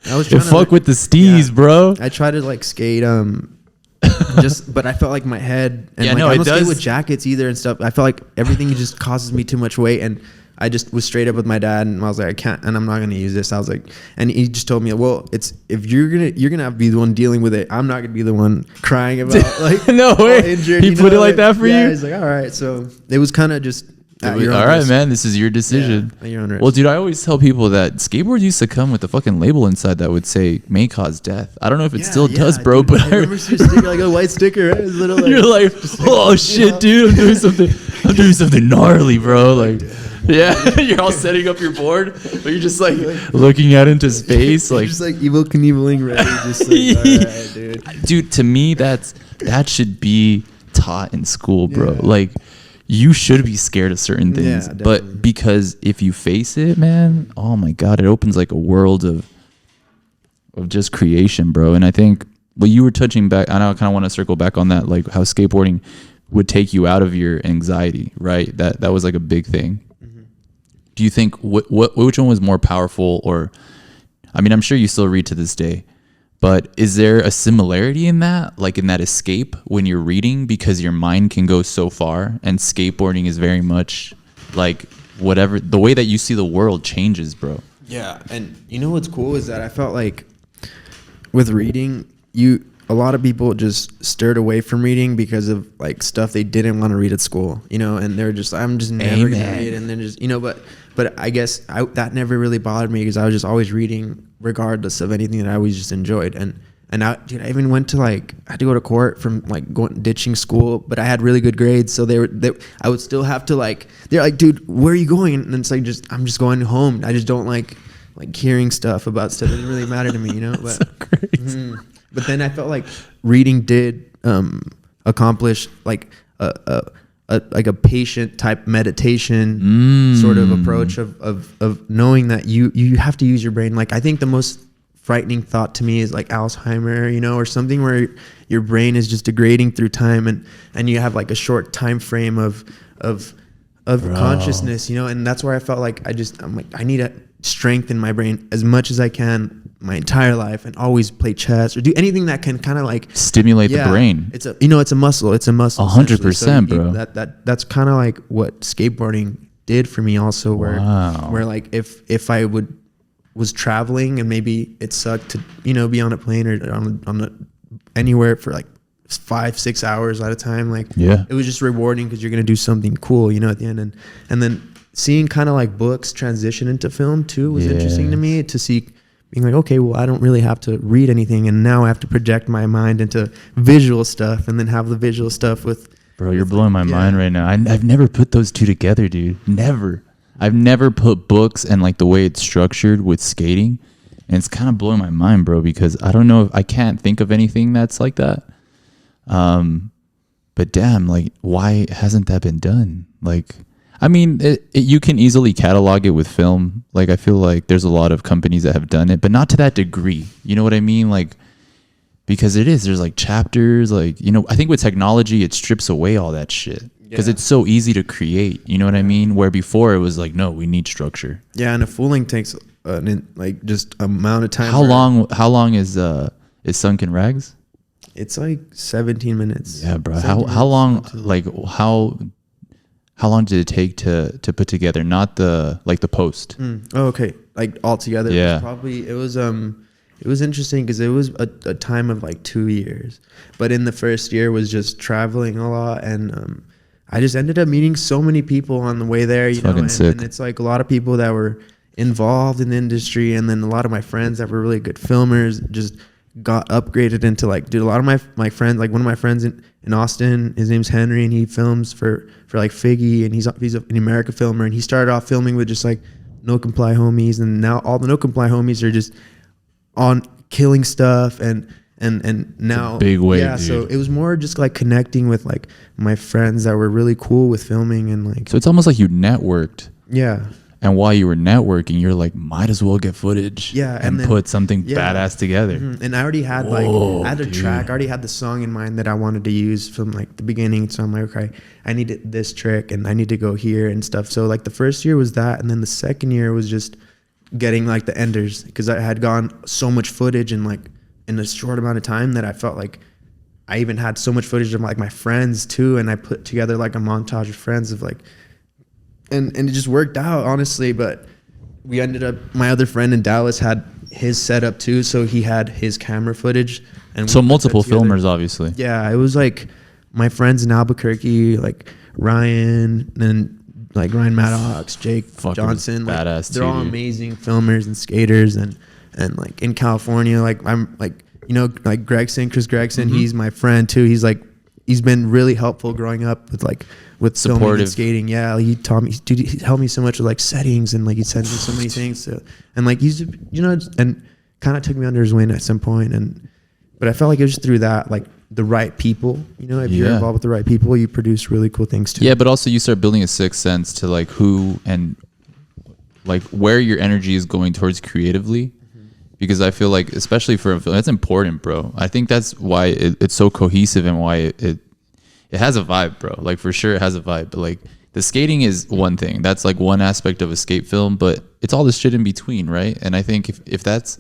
I was You trying fuck to, with the steez, bro. I tried to like skate, but I felt like my head, and Yeah, like, no, I it don't skate does. with jackets either and stuff. I felt like everything just causes me too much weight, and I just was straight up with my dad, and I was like, I can't, and I'm not gonna use this. I was like, and he just told me, well, it's if you're gonna have to be the one dealing with it. I'm not gonna be the one crying about like No way. injured. He put it like that for you? He's like, all right. So it was kind of just All right, man. This is your decision. Yeah, at your own risk. Well, dude, I always tell people that skateboards used to come with a fucking label inside that would say "may cause death." I don't know if it still does, bro. Dude, but I remember seeing a sticker, like a white sticker. Right? It was little, like, you're like, oh shit, dude, I'm doing something. I'm doing something gnarly, bro. Like, yeah, you're all setting up your board, but you're just like looking out into space, like just like Evil Knieveling ready, just like, all right, dude. Dude, to me, that should be taught in school, bro. Yeah. Like, you should be scared of certain things, Yeah, but definitely. because if you face it, man, oh my god, it opens like a world of just creation, bro. And I think what you were touching back, I know I kind of want to circle back on that, like how skateboarding would take you out of your anxiety, right? That was like a big thing. Do you think which one was more powerful? Or, I mean, I'm sure you still read to this day, but is there a similarity in that, like in that escape when you're reading, because your mind can go so far, and skateboarding is very much like whatever, the way that you see the world changes, bro. Yeah, and you know what's cool is that I felt like with reading, a lot of people just stirred away from reading because of like stuff they didn't want to read at school, you know, and they're just, I'm just never gonna read, and then just, you know, but I guess that never really bothered me because I was just always reading regardless of anything that I always just enjoyed. And I even went to I had to go to court from ditching school, but I had really good grades. So I would still have to they're like, dude, where are you going? And it's like, I'm just going home. I just don't like hearing stuff about stuff. It doesn't really matter to me, you know? But, So crazy. But then I felt like reading did accomplish a patient type meditation sort of approach of knowing that you have to use your brain. Like, I think the most frightening thought to me is like Alzheimer, you know, or something where your brain is just degrading through time, and you have like a short time frame of consciousness, you know. And that's where I felt like I'm like, I need to strengthen my brain as much as I can my entire life, and always play chess or do anything that can kind of like Stimulate the brain. It's a muscle. 100%, bro. That's kind of like what skateboarding did for me also, where like if I was traveling and maybe it sucked to, you know, be on a plane or on anywhere for like 5-6 hours at a time, like, yeah, it was just rewarding because you're gonna do something cool, you know, at the end. And then seeing kind of like books transition into film too was interesting to me, to see, being like, okay, well, I don't really have to read anything, and now I have to project my mind into visual stuff, and then have the visual stuff with. Bro, you're blowing my mind right now. I've never put those two together, dude. Never. I've never put books and like the way it's structured with skating, and it's kind of blowing my mind, bro, because I don't know if I can't think of anything that's like that. But damn, like, why hasn't that been done? Like, I mean, you can easily catalog it with film. Like, I feel like there's a lot of companies that have done it, but not to that degree. You know what I mean? Like, because there's like chapters, like, you know, I think with technology, it strips away all that shit because it's so easy to create. You know what I mean? Where before it was like, no, we need structure. Yeah, and a fooling takes like just amount of time. How long is Sunken Rags? It's like 17 minutes. Yeah, bro. How long? Like how long did it take to put together? Not the post. Oh, okay. Like all together. Yeah. It was interesting because it was a time of like 2 years, but in the first year was just traveling a lot, and I just ended up meeting so many people on the way there. You know, and it's like a lot of people that were involved in the industry, and then a lot of my friends that were really good filmers just got upgraded into like, dude, a lot of my friends, like one of my friends in Austin, his name's Henry, and he films for like Figgy, and he's an America filmer, and he started off filming with just like No Comply homies, and now all the No Comply homies are just on killing stuff, and now big wave, yeah, dude. So it was more just like connecting with like my friends that were really cool with filming, and like, so it's almost like you networked. Yeah. And while you were networking, you're like, might as well get footage. Yeah, and then, put something badass together. And I already had I had a track. I already had the song in mind that I wanted to use from like the beginning. So I'm like, okay, I needed this trick and I need to go here and stuff. So like the first year was that, and then the second year was just getting like the enders, because I had gone so much footage in a short amount of time that I felt like I even had so much footage of like my friends too, and I put together like a montage of friends of like, and it just worked out, honestly. But we ended up, my other friend in Dallas had his setup too, so he had his camera footage, and so multiple filmers, obviously. Yeah, it was like my friends in Albuquerque, like Ryan and like Ryan Maddox, Jake Johnson, like, badass they're all amazing filmers and skaters, and like in California, like I'm like, you know, like Chris Gregson, he's my friend too. He's been really helpful growing up with filming and skating. Yeah, he taught me, dude, he helped me so much with like settings, and like he sent me so many things. So, and like he's, you know, and kind of took me under his wing at some point. But I felt like it was through that, like the right people, you know, if you're involved with the right people, you produce really cool things too. Yeah, but also you start building a sixth sense to like who and like where your energy is going towards creatively. Because I feel like, especially for a film, that's important, bro. I think that's why it's so cohesive and why it has a vibe, bro. Like, for sure it has a vibe. But like, the skating is one thing. That's like one aspect of a skate film, but it's all the shit in between, right? And I think if that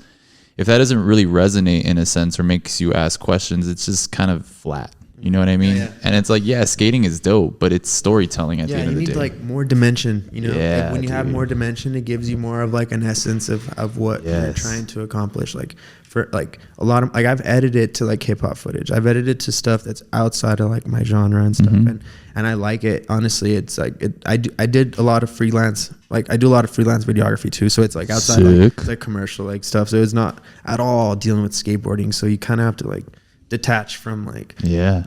doesn't really resonate in a sense or makes you ask questions, it's just kind of flat. You know what I mean? Yeah. And it's like, yeah, skating is dope, but it's storytelling at the end of the day. Yeah, you need like more dimension, you know? Yeah, like when you have more dimension, it gives you more of like an essence of what you're trying to accomplish. Like for like a lot of, like I've edited to like hip hop footage. I've edited to stuff that's outside of like my genre and stuff. And I like it. Honestly, it's like, I did a lot of freelance, like I do a lot of freelance videography too. So it's like outside, like, it's like commercial like stuff. So it's not at all dealing with skateboarding. So you kind of have to like detach from like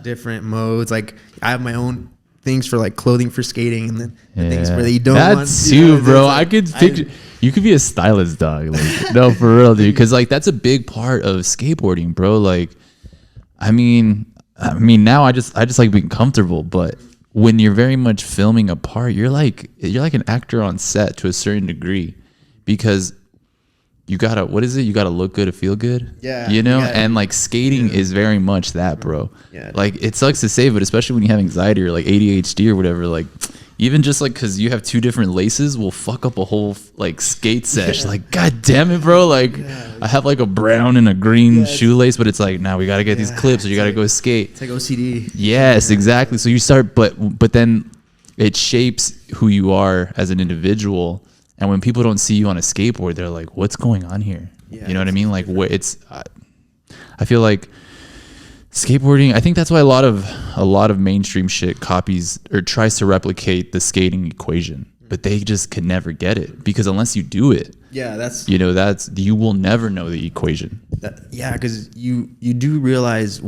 different modes. Like I have my own things for like clothing for skating, and then things where you don't that's want, you, bro. Like, I could picture you could be a stylist, dog. Like, no, for real, dude, because like that's a big part of skateboarding, bro. Like I mean now I just like being comfortable, but when you're very much filming a part, you're like an actor on set to a certain degree, because you gotta, what is it? You gotta look good to feel good. Yeah. You know? And like skating is very much that, bro. Yeah. Like it sucks to say, but especially when you have anxiety or like ADHD or whatever, like even just like, cause you have two different laces will fuck up a whole like skate sesh. Like, God damn it, bro. Like I have like a brown and a green shoelace, but it's like, now we gotta get these clips or you gotta go skate. It's like OCD. Yes, exactly. So you start, but then it shapes who you are as an individual. And when people don't see you on a skateboard, they're like, what's going on here? Yeah, you know what I mean? Like where it's, I feel like skateboarding, I think that's why a lot of mainstream shit copies or tries to replicate the skating equation, but they just can never get it, because unless you do it, you will never know the equation. Because you do realize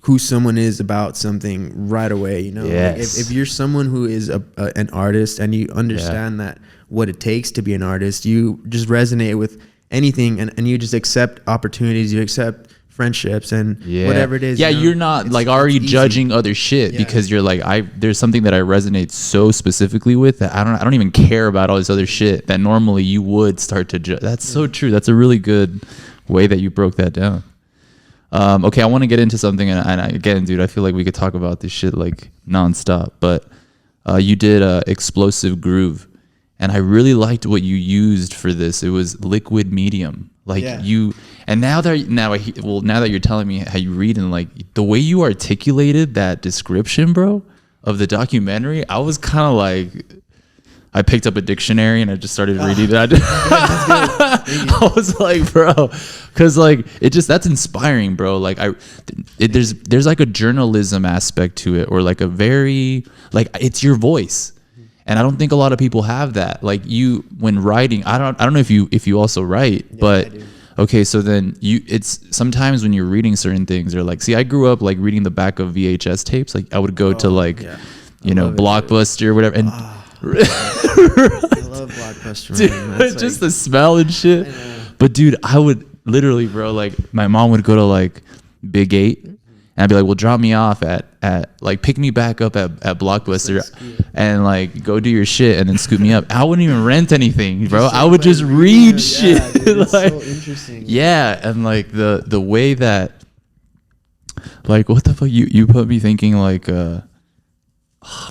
who someone is about something right away, you know. Yes. Like if you're someone who is an artist and you understand that what it takes to be an artist, you just resonate with anything, and you just accept opportunities, you accept friendships and whatever it is. Yeah, you know? You're not like already judging other shit because you're like, there's something that I resonate so specifically with that I don't even care about all this other shit that normally you would start to judge. That's so true. That's a really good way that you broke that down. Okay, I want to get into something, and again, dude, I feel like we could talk about this shit like nonstop, but you did Explosive Groove, and I really liked what you used for this. It was liquid medium, like and now that you're telling me how you read, and like the way you articulated that description, bro, of the documentary, I was kind of like, I picked up a dictionary and I just started reading that. I was like, bro, because like that's inspiring, bro. Like there's like a journalism aspect to it, or like a very like it's your voice, and I don't think a lot of people have that. Like you, when writing, I don't know if you also write, but okay, so then it's sometimes when you're reading certain things, they're like, see, I grew up like reading the back of VHS tapes. Like I would go to like Blockbuster or whatever, and. I love Blockbuster. Dude, just the smell and shit. But dude, I would literally, bro, like my mom would go to like Big 8, and And I'd be like, well, drop me off at like, pick me back up at Blockbuster and like go do your shit and then scoop me up. I wouldn't even rent anything, bro. I would just read shit. Yeah, dude, it's like, so interesting. Yeah. And like the way that, like, what the fuck, you put me thinking like, oh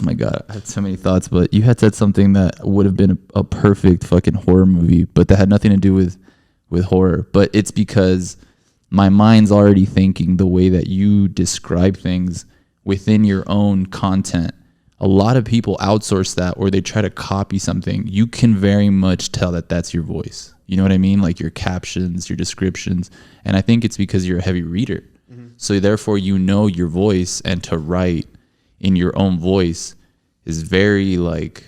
my God, I had so many thoughts, but you had said something that would have been a perfect fucking horror movie, but that had nothing to do with horror. But it's because my mind's already thinking the way that you describe things within your own content. A lot of people outsource that, or they try to copy something. You can very much tell that that's your voice. You know what I mean? Like your captions, your descriptions. And I think it's because you're a heavy reader. Mm-hmm. So therefore, you know your voice, and to write in your own voice is very like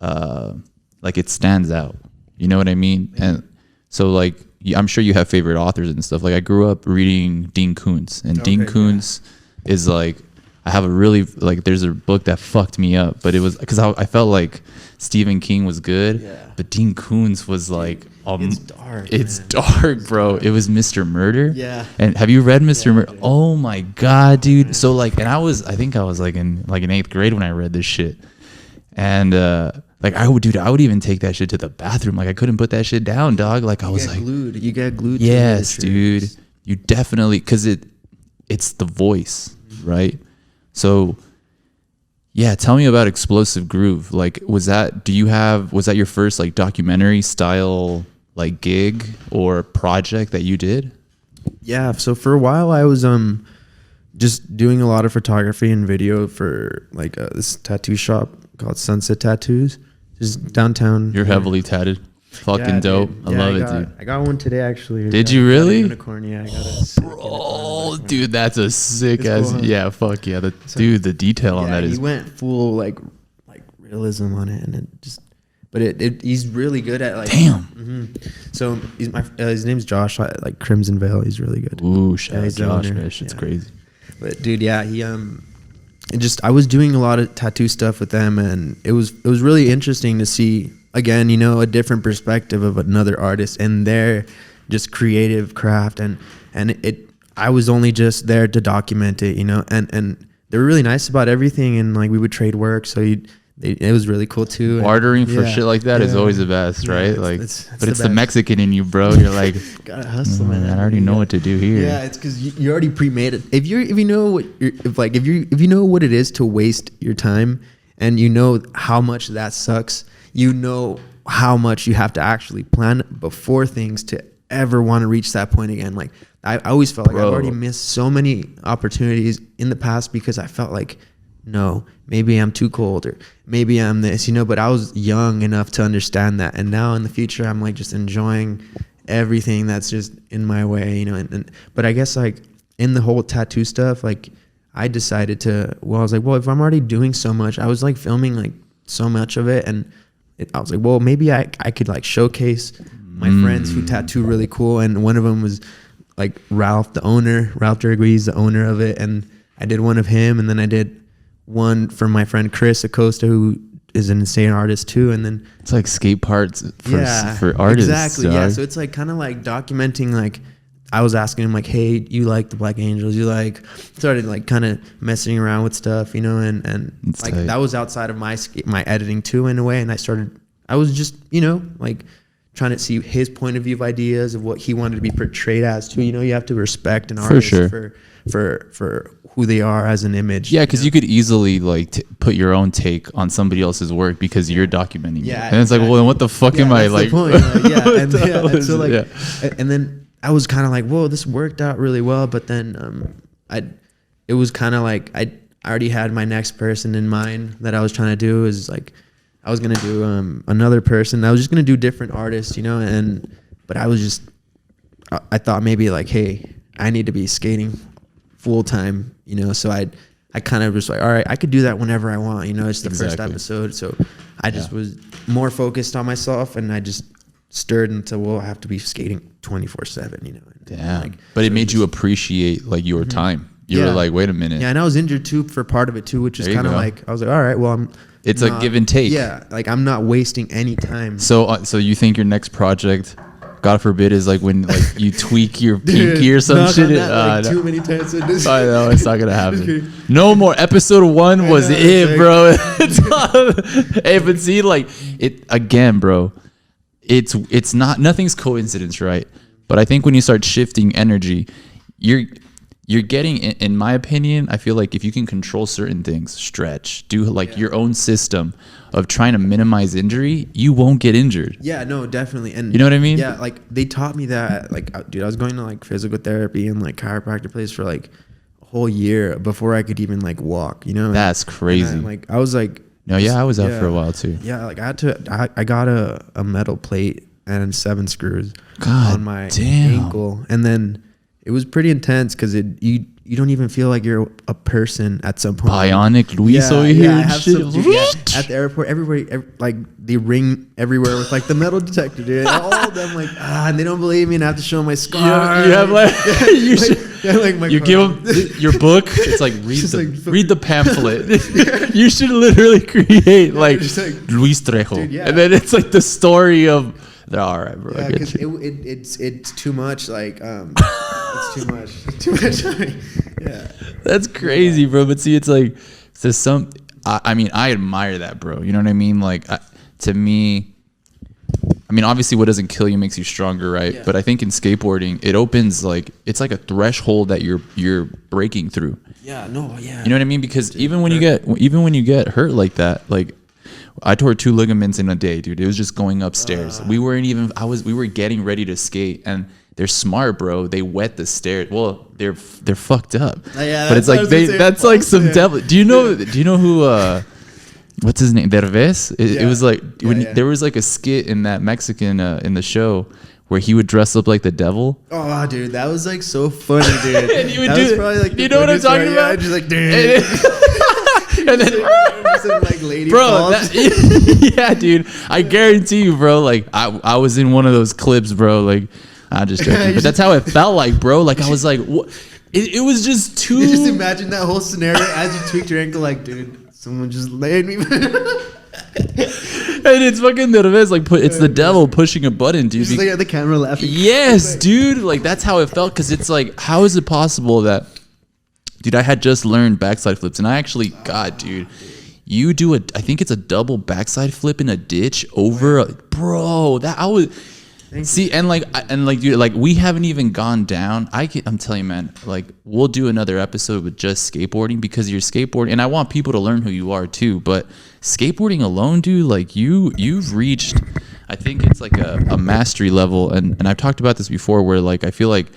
it stands out. You know what I mean? Mm-hmm. And so like, I'm sure you have favorite authors and stuff. Like I grew up reading Dean Koontz, and Dean Koontz is like, I have a really, like, there's a book that fucked me up, but it was because I felt like Stephen King was good, but Dean Koontz was like, it's dark. It's dark, bro. It was Mr. Murder. Yeah. And have you read Mr. Murder? Oh my God, dude. So like, and I think I was like in 8th grade when I read this shit. And like I would even take that shit to the bathroom. Like I couldn't put that shit down, dog. Like I was like, you get glued. Yes, dude. You definitely, because it's the voice, right? So yeah, tell me about Explosive Groove. Like, was that your first like documentary style like gig or project that you did? Yeah. So for a while I was just doing a lot of photography and video for like this tattoo shop called Sunset Tattoos, just downtown. You're heavily tatted. Fucking dope. Dude. I love it, dude. I got one today actually. Did you really? Unicorn, yeah. I got a sick unicorn. Dude, that's a sick ass. Cool, huh? Yeah, fuck yeah. Dude, the detail on that is. He went full like realism on it, and it just. But he's really good at like. Damn. Mm-hmm. So his name's Josh, like Crimson Veil. He's really good. Ooh, shout out Josh, man. Shit's crazy. But dude, yeah, he I was doing a lot of tattoo stuff with them, and it was really interesting to see again, a different perspective of another artist and their just creative craft, and I was only just there to document it, and they were really nice about everything, and like we would trade work, so it was really cool too. Bartering for shit like that is always the best, right? It's the Mexican in the Mexican in you, bro. You're like, gotta hustle, man. I already know what to do here. Yeah, it's because you already pre-made it. If you know what it is to waste your time, and you know how much that sucks, you know how much you have to actually plan before things to ever want to reach that point again. Like I always felt like I've already missed so many opportunities in the past because I felt like, no, maybe I'm too cold, or maybe I'm this, but I was young enough to understand that. And now in the future, I'm like just enjoying everything that's just in my way, but I guess like in the whole tattoo stuff, like I decided I was like, well, if I'm already doing so much, I was like filming like so much of it. And I was like, well, maybe I could like showcase my friends who tattoo really cool. And one of them was like Ralph Durguis, the owner of it. And I did one of him, and then I did one for my friend Chris Acosta, who is an insane artist too. And then it's like skate parts for artists. Exactly. Dog. Yeah. So it's like kind of like documenting, like I was asking him like, hey, you like the Black Angels? You like, started like kind of messing around with stuff, and like tight. That was outside of my editing too in a way. And I was just, like trying to see his point of view of ideas of what he wanted to be portrayed as too. You have to respect an artist for who they are as an image. Yeah, because you could easily like put your own take on somebody else's work because you're documenting it. And it's like, well, then what the fuck am I like? And then I was kind of like, whoa, this worked out really well. But then it was kind of like I already had my next person in mind that I was trying to do. Is like I was gonna do another person. I was just gonna do different artists, but I thought maybe like, hey, I need to be skating full time, so I kind of was like, all right, I could do that whenever I want, it's the first episode. So I just was more focused on myself, and I just stirred into, well, I have to be skating 24/7, Damn. Like, but it made you appreciate like your time. You were like, wait a minute. Yeah, and I was injured too for part of it too, which is kind of like, I was like, all right, well, it's a give and take. Yeah, like I'm not wasting any time. So you think your next project God forbid, is like when like you tweak your pinky or some shit. That, like, too many times. I know it's not gonna happen. No more. Episode 1 was it, bro. Hey, but see, like it again, bro. It's not, nothing's coincidence, right? But I think when you start shifting energy, you're getting, in my opinion, I feel like if you can control certain things, stretch, do like your own system of trying to minimize injury, you won't get injured. Yeah, no, definitely. And you know what I mean? Yeah, like they taught me that. Like, dude, I was going to like physical therapy and like chiropractor place for like a whole year before I could even like walk. You know? That's crazy. And I was like, no, yeah, I was out for a while too. Yeah, like I got a metal plate and 7 screws on my ankle, and then it was pretty intense because you don't even feel like you're a person at some point. Bionic Luis over here and shit. At the airport, everybody like they ring everywhere with like the metal detector, dude. All of them like and they don't believe me, and I have to show them my scar. You have like you give them your book. It's like read the pamphlet. You should literally create like Luis Trejo, dude, and then it's like the story of. All right, bro. Yeah, because it's too much. Like it's too much. Too much. Yeah. That's crazy, bro. But see, it's like I mean, I admire that, bro. You know what I mean? Like, to me, I mean, obviously, what doesn't kill you makes you stronger, right? Yeah. But I think in skateboarding, it opens like it's like a threshold that you're breaking through. Yeah. No. Yeah. You know what I mean? Because even when you get hurt like that, like. I tore 2 ligaments in a day, dude. It was just going upstairs. We weren't even. We were getting ready to skate, and they're smart, bro. They wet the stairs. Well, they're fucked up. Yeah, but it's like that's like some devil. Do you know who? What's his name? Derbez. It was like there was like a skit in that Mexican in the show where he would dress up like the devil. Oh, dude, that was like so funny, dude. And he would do. Probably like you know what I'm talking about? Yeah, just like dude. And then, like lady bro, yeah, dude, I guarantee you, bro. Like I was in one of those clips, bro. Like I'm just joking, but that's how it felt like, bro. Like I was like, what? It was just too. You just imagine that whole scenario as you tweaked your ankle, like, dude, someone just laid me. And it's fucking Derbez, like it's the devil pushing a button, dude. Just like at the camera laughing. Yes, dude. Like that's how it felt, because it's like, how is it possible that, dude? I had just learned backside flips, and I actually, God, dude, you do I think it's a double backside flip in a ditch over, bro. That I was. See, and like, dude, like we haven't even gone down. I'm telling you, man, like we'll do another episode with just skateboarding, because you're skateboarding, and I want people to learn who you are too. But skateboarding alone, dude, like you've reached, I think it's like a mastery level, and I've talked about this before, where like I feel like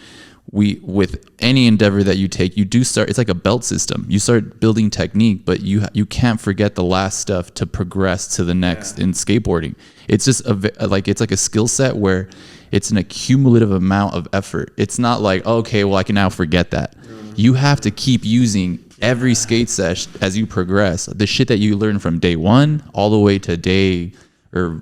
with any endeavor that you take, you do start, it's like a belt system. You start building technique, but you can't forget the last stuff to progress to the next. In skateboarding, it's just it's like a skill set where it's an accumulative amount of effort. It's not like, okay, well, I can now forget that. You have to keep using every skate sesh as you progress. The shit that you learn from day 1 all the way to day or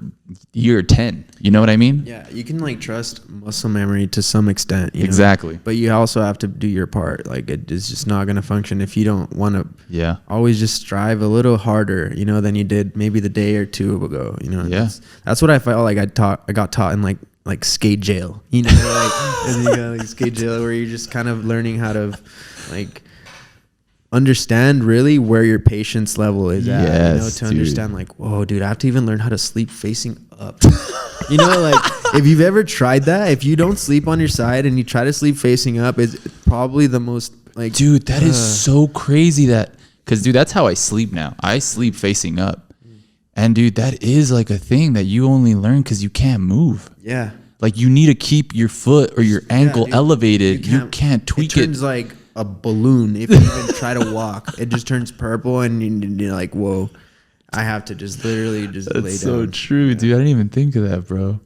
year 10. You know what I mean? Yeah, you can like trust muscle memory to some extent. You know? Exactly. But you also have to do your part. Like it is just not going to function if you don't want to. Yeah. Always just strive a little harder, you know, than you did maybe the day or 2 ago. You know. Yeah. That's what I felt like I got taught in like skate jail. You know, and you got like skate jail where you're just kind of learning how to like understand really where your patience level is at. Yes, you know, to understand like, whoa, dude, I have to even learn how to sleep facing up. You know, like if you've ever tried that, if you don't sleep on your side and you try to sleep facing up, it's probably the most like, dude, that is so crazy because dude, that's how I sleep now. I sleep facing up. And dude, that is like a thing that you only learn because you can't move. Yeah. Like you need to keep your foot or your ankle elevated. You can't tweak it. It turns like a balloon if you even try to walk. It just turns purple, and you're like, whoa, I have to just literally just lay down. That's so true, dude. I didn't even think of that, bro.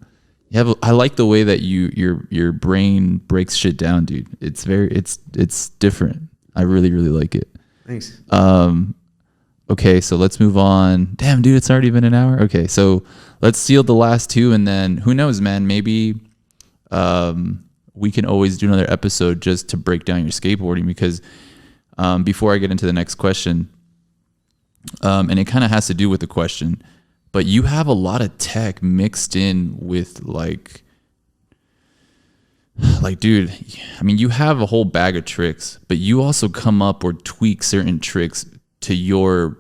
Yeah, but I like the way that your brain breaks shit down, dude. It's it's different. I really, really like it. Thanks. Okay, so let's move on. Damn, dude, it's already been an hour. Okay, so let's seal the last 2, and then who knows, man? Maybe we can always do another episode just to break down your skateboarding, because before I get into the next question, and it kind of has to do with the question, but you have a lot of tech mixed in with like Like, dude, I mean, you have a whole bag of tricks, but you also come up or tweak certain tricks to your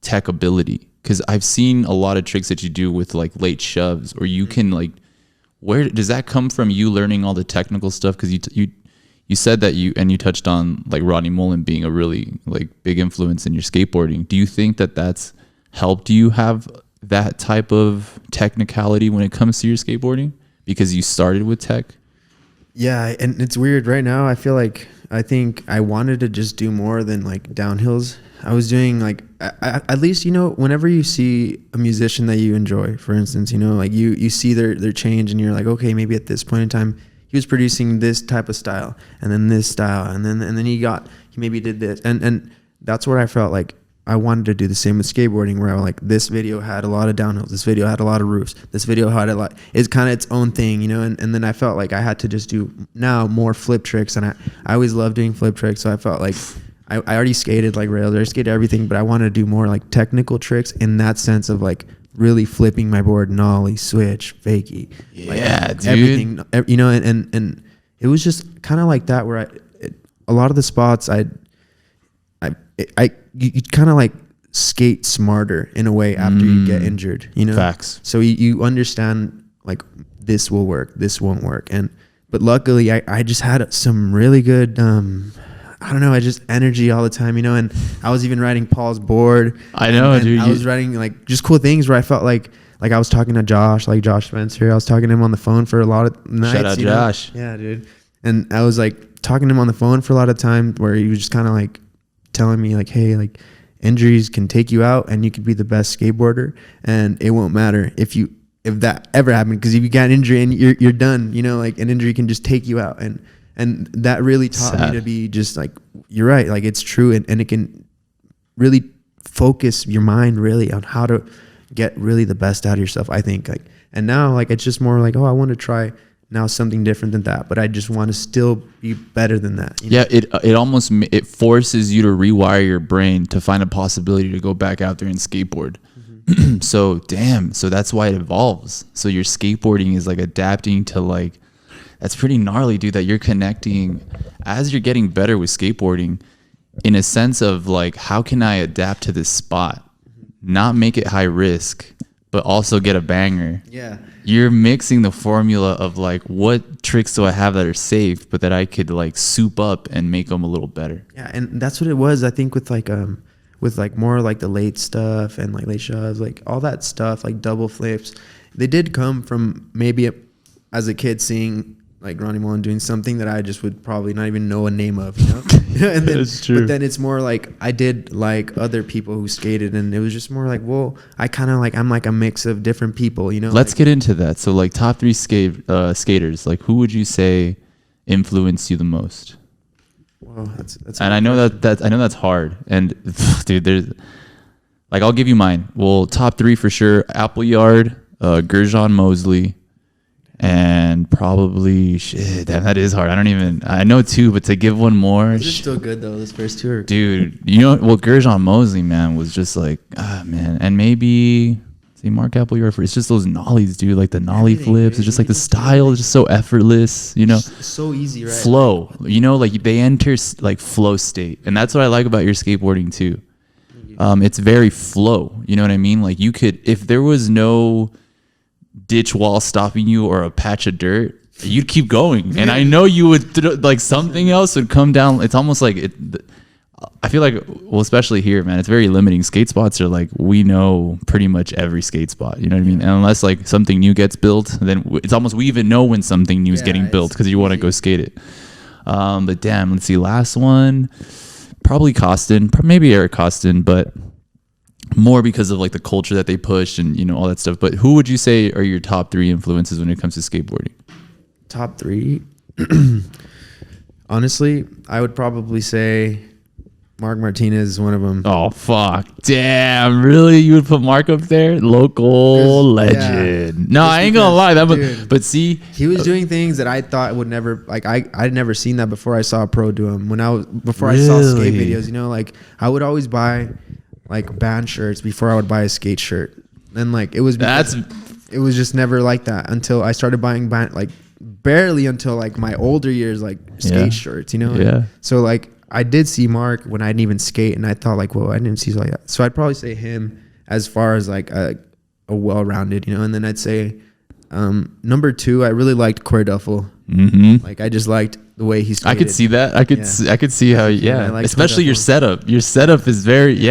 tech ability. Because I've seen a lot of tricks that you do with like late shoves, or you can like, where does that come from? You learning all the technical stuff? Because you said that you touched on like Rodney Mullen being a really like big influence in your skateboarding. Do you think that that's helped you have that type of technicality when it comes to your skateboarding because you started with tech? Yeah, and it's weird right now. I think I wanted to just do more than like downhills. I was doing like at least, you know, whenever you see a musician that you enjoy, for instance, you know, like you see their change and you're like, okay, maybe at this point in time he was producing this type of style and then this style and then he maybe did this and that's what I felt like. I wanted to do the same with skateboarding, where I was like, this video had a lot of downhills, this video had a lot of roofs, this video had a lot, it's kind of its own thing, you know, and then I felt like I had to just do now more flip tricks, and I always loved doing flip tricks, so I felt like I already skated like rails, I skated everything, but I wanted to do more like technical tricks in that sense of like really flipping my board, nollie, switch, fakeie, yeah, like, dude, everything, you know, and it was just kind of like that, where a lot of the spots you kind of like skate smarter in a way after you get injured, you know. Facts. So you understand like this will work, this won't work, but luckily I just had some really good I don't know, I just energy all the time, you know. And I was even riding Paul's board. I know, and dude. I was writing like just cool things where I felt like I was talking to Josh Spencer. I was talking to him on the phone for a lot of nights. Shout out Josh. Yeah, dude. And I was like talking to him on the phone for a lot of time, where he was just kind of like telling me like, hey, like injuries can take you out and you could be the best skateboarder and it won't matter if that ever happened, because if you got an injury and you're done, you know, like an injury can just take you out, and that really taught me to be just like, you're right, like it's true, and it can really focus your mind really on how to get really the best out of yourself, I think. Like, and now like it's just more like, oh, I want to try now something different than that, but I just want to still be better than that, you know? Yeah, it almost it forces you to rewire your brain to find a possibility to go back out there and skateboard. So that's why it evolves. So your skateboarding is like adapting to like, that's pretty gnarly, dude, that you're connecting as you're getting better with skateboarding in a sense of like, how can I adapt to this spot, not make it high risk, but also get a banger. Yeah. You're mixing the formula of like, what tricks do I have that are safe, but that I could like soup up and make them a little better. Yeah, and that's what it was, I think, with more like the late stuff and like late shoves, like all that stuff, like double flips. They did come from maybe as a kid seeing like Ronnie Mullen doing something that I just would probably not even know a name of, you know? And then, That's true. But then it's more like I did like other people who skated, and it was just more like, well, I'm like a mix of different people, you know? Let's like, get into that. So like top three skaters, like who would you say influenced you the most? Well, that's and I know that's hard. And dude, there's like, I'll give you mine. Well, top three for sure: Appleyard, Gershon Mosley, and probably damn, that is hard. I know two, but to give one more, These are still good though. This first two are dude. You know, well, Gershon Mosley, man, was just like, man, and maybe Mark Appleyard. It's just those nollies, dude. Like the nollie flips. It's just like the style is just so effortless, you know. It's so easy, right? Flow, you know, like they enter like flow state, and that's what I like about your skateboarding too. It's very flow. You know what I mean? Like you could, if there was no ditch wall stopping you or a patch of dirt, you'd keep going, and I know you would like something else would come down. It's almost like it. I feel like, well, especially here, man, it's very limiting. Skate spots are like, we know pretty much every skate spot, you know what I mean? And unless like something new gets built, then it's almost, we even know when something new is getting built because you want to go skate it. But damn, let's see, last one, probably Costin, maybe Eric Costin, but more because of like the culture that they push and, you know, all that stuff. But who would you say are your top three influences when it comes to skateboarding? Top three? Honestly, I would probably say Mark Martinez is one of them. Oh, fuck. Damn, really? You would put Mark up there? Local legend. Yeah, no, I ain't gonna lie. But see, he was doing things that I thought would never, like, I'd never seen that before I saw a pro do them. Before I saw skate videos, you know, like, I would always buy, like, band shirts before I would buy a skate shirt. And, like, it was just never like that until I started buying barely until like my older years, like skate shorts, you know? Yeah. So like I did see Mark when I didn't even skate, and I thought like, well, I didn't see like that. So I'd probably say him as far as like a well-rounded, you know? And then I'd say number 2, I really liked Corey Duffel. Mm-hmm. Like I just liked the way he skated. I could see that. I could see how, especially your setup. Your setup is very, He's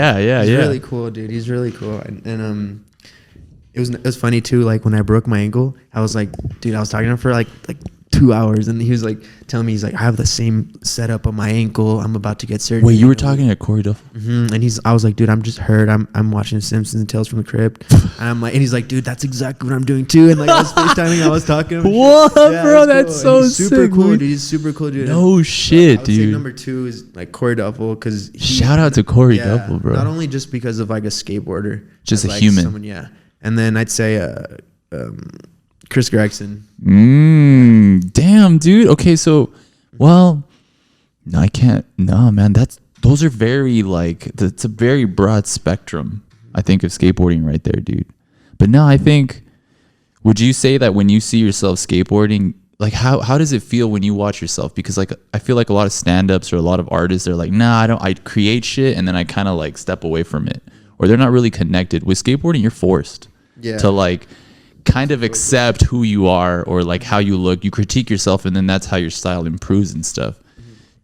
really cool, dude. He's really cool. And it was funny too. Like when I broke my ankle, I was like, dude, I was talking to him for like 2 hours, and he was like telling me, he's like, I have the same setup on my ankle. I'm about to get surgery. Wait, you were talking to Corey Duffel? Mm-hmm. And I was like, dude, I'm just hurt. I'm watching The Simpsons and Tales from the Crypt. And I'm like, and he's like, dude, that's exactly what I'm doing too. And like I was FaceTiming, I was talking. What, bro? That's cool. so super sick, cool, dude. dude. He's super cool, dude. No shit, I would say dude. number 2 is like Corey Duffel, because shout out to Corey Duffel, bro. Not only just because of like a skateboarder, just a like human. Someone, and then I'd say Chris Gregson. Damn, dude. Okay, so, well, no, I can't. No, man, those are very it's a very broad spectrum, I think, of skateboarding right there, dude. But no, I think, would you say that when you see yourself skateboarding, like how does it feel when you watch yourself? Because like I feel like a lot of stand-ups or a lot of artists are like, nah, I create shit and then I kind of like step away from it, or they're not really connected. With skateboarding, you're forced to like kind of accept who you are, or like how you look. You critique yourself, and then that's how your style improves and stuff.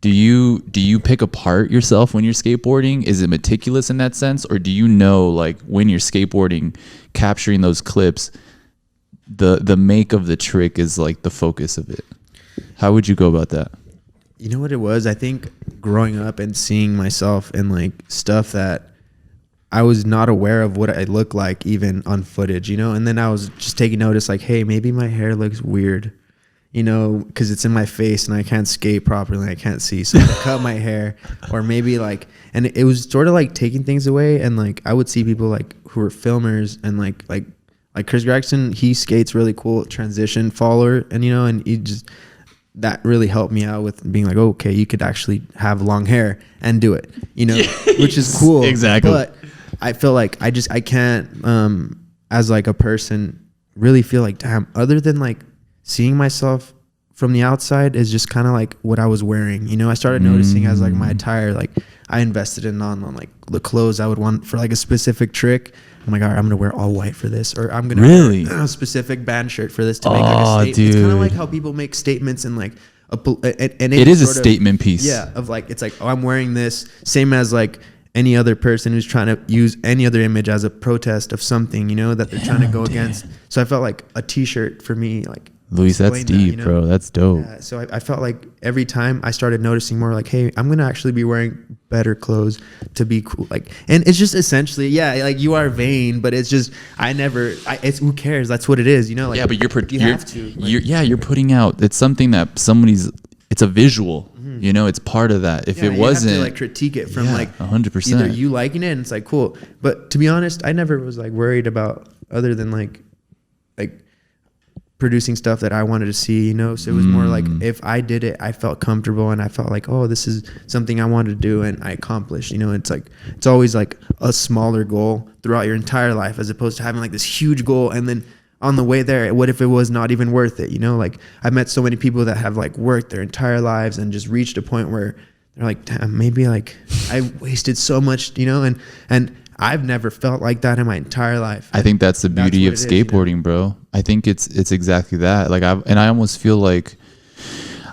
Do you pick apart yourself when you're skateboarding? Is it meticulous in that sense, or do you know, like, when you're skateboarding, capturing those clips, the make of the trick is like the focus of it? How would you go about that? You know what it was? I think growing up and seeing myself in like stuff that I was not aware of what I look like even on footage, you know? And then I was just taking notice, like, hey, maybe my hair looks weird, you know, because it's in my face and I can't skate properly. I can't see. So I cut my hair, or maybe like, and it was sort of like taking things away. And like, I would see people like who were filmers, and like Chris Gregson, he skates really cool, transition follower. And, you know, and he just, that really helped me out with being like, oh, okay, you could actually have long hair and do it, you know, which is cool. Exactly. But I feel like I can't, as like a person, really feel like, damn, other than like seeing myself from the outside is just kind of like what I was wearing. You know, I started noticing as like my attire, like I invested in on like the clothes I would want for like a specific trick. I'm like, all right, I'm going to wear all white for this, or I'm going to wear a specific band shirt for this to make like a statement. Dude. It's kind of like how people make statements in like it is a statement piece. Yeah. Of like, it's like, oh, I'm wearing this, same as like any other person who's trying to use any other image as a protest of something, you know, that they're trying to go against. So I felt like a t-shirt for me, like, Luis, that's deep, that, you know? bro. That's dope. Yeah, so I felt like every time I started noticing more like, hey, I'm going to actually be wearing better clothes to be cool. Like, and it's just essentially, like you are vain, but it's just, it's who cares? That's what it is, you know? Like, yeah, but you have to. Like, you're putting out, it's something that it's a visual, you know, it's part of that. If it wasn't, you have to like critique it from like 100%. Either you liking it and it's like, cool. But to be honest, I never was like worried about other than like producing stuff that I wanted to see, you know? So it was more like, if I did it, I felt comfortable and I felt like, oh, this is something I wanted to do and I accomplished, you know? It's like, it's always like a smaller goal throughout your entire life, as opposed to having like this huge goal. And then on the way there, what if it was not even worth it? You know, like I've met so many people that have like worked their entire lives and just reached a point where they're like, damn, maybe like I wasted so much, you know? And I've never felt like that in my entire life. I think that's the beauty of skateboarding, you know? Bro. I think it's exactly that. Like I almost feel like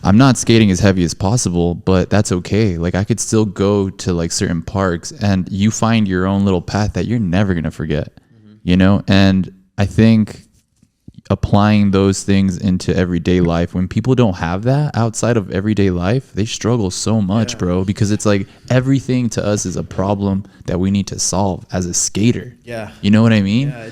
I'm not skating as heavy as possible, but that's okay. Like I could still go to like certain parks and you find your own little path that you're never going to forget, you know? And I think applying those things into everyday life, when people don't have that outside of everyday life, they struggle so much, bro, because it's like everything to us is a problem that we need to solve as a skater. Yeah. You know what I mean? Yeah,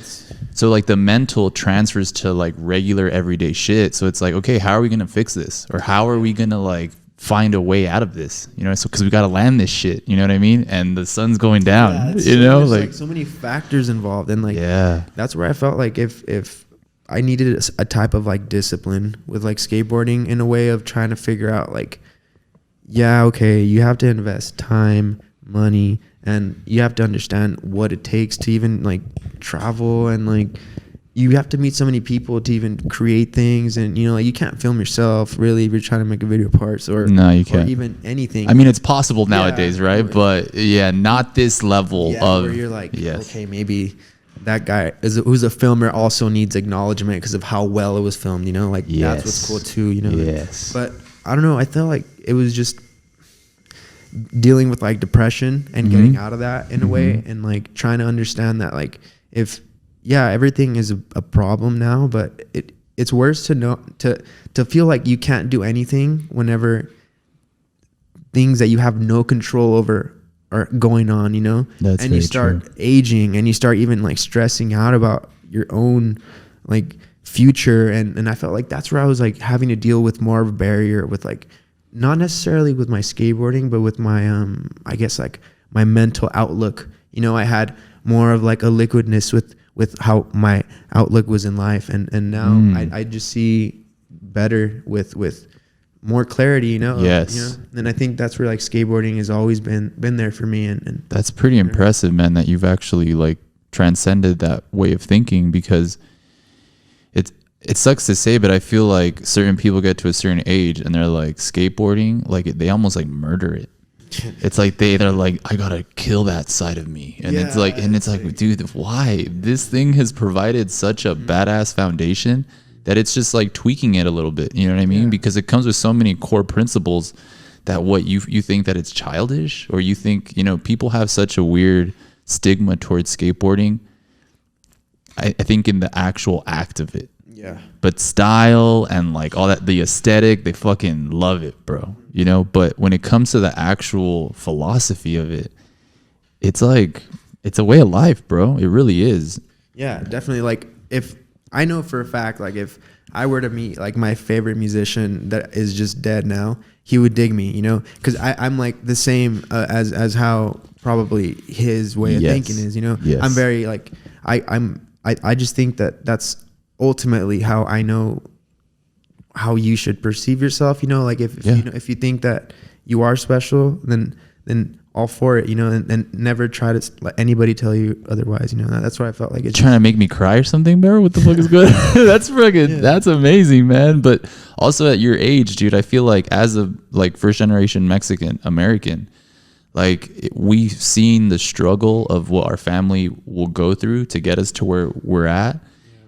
so like the mental transfers to like regular everyday shit. So it's like, okay, how are we going to fix this? Or how are we going to like find a way out of this? You know, so because we got to land this shit, you know what I mean? And the sun's going down, you know, like so many factors involved. And like, that's where I felt like if I needed a type of like discipline with like skateboarding, in a way of trying to figure out like, yeah, okay, you have to invest time, money, and you have to understand what it takes to even like travel and like you have to meet so many people to even create things, and you know, like you can't film yourself really if you're trying to make a video parts or no, you can't. or even anything. I mean, it's possible nowadays, right? But yeah, not this level of where you're like, okay, maybe that guy who's a filmer also needs acknowledgement because of how well it was filmed, you know, like that's what's cool too, you know. Yes. But I don't know, I felt like it was just dealing with like depression and getting out of that in a way, and like trying to understand that like if everything is a problem now, but it's worse to know to feel like you can't do anything whenever things that you have no control over are going on, you know. That's and you start aging, and you start even like stressing out about your own like future, and I felt like that's where I was like having to deal with more of a barrier with like not necessarily with my skateboarding, but with my I guess like my mental outlook. You know, I had more of like a liquidness with how my outlook was in life, and now I just see better with more clarity, you know. Yes. You know? And I think that's where like skateboarding has always been there for me, and that's pretty impressive, man, that you've actually like transcended that way of thinking, because it sucks to say, but I feel like certain people get to a certain age and they're like skateboarding, like they almost like murder it. It's like they're like, I gotta kill that side of me, and it's like, dude, why? This thing has provided such a badass foundation that it's just like tweaking it a little bit, you know what I mean? Because it comes with so many core principles that what you think that it's childish, or you think, you know, people have such a weird stigma towards skateboarding. I think in the actual act of it. Yeah. But style and like all that, the aesthetic, they fucking love it, bro. You know, but when it comes to the actual philosophy of it, it's like, it's a way of life, bro. It really is. Yeah, definitely. Like if I know for a fact, like if I were to meet like my favorite musician that is just dead now, he would dig me, you know, because I'm like the same as how probably his way of thinking is, you know. I'm very like, I just think that that's ultimately how I know how you should perceive yourself, you know, like if you know, if you think that you are special, then all for it, you know, and never try to let anybody tell you otherwise, you know. That's what I felt like. It's trying to make me cry or something, bro? What the fuck is good? That's freaking, that's amazing, man. But also at your age, dude, I feel like as a like first generation Mexican American, like we've seen the struggle of what our family will go through to get us to where we're at.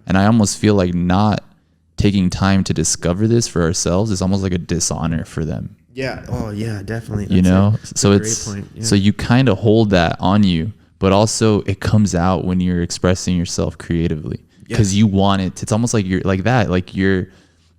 And I almost feel like not taking time to discover this for ourselves is almost like a dishonor for them. Yeah. Oh yeah, definitely. You know, so it's so you kind of hold that on you, but also it comes out when you're expressing yourself creatively, because you want it. It's almost like you're like that, like you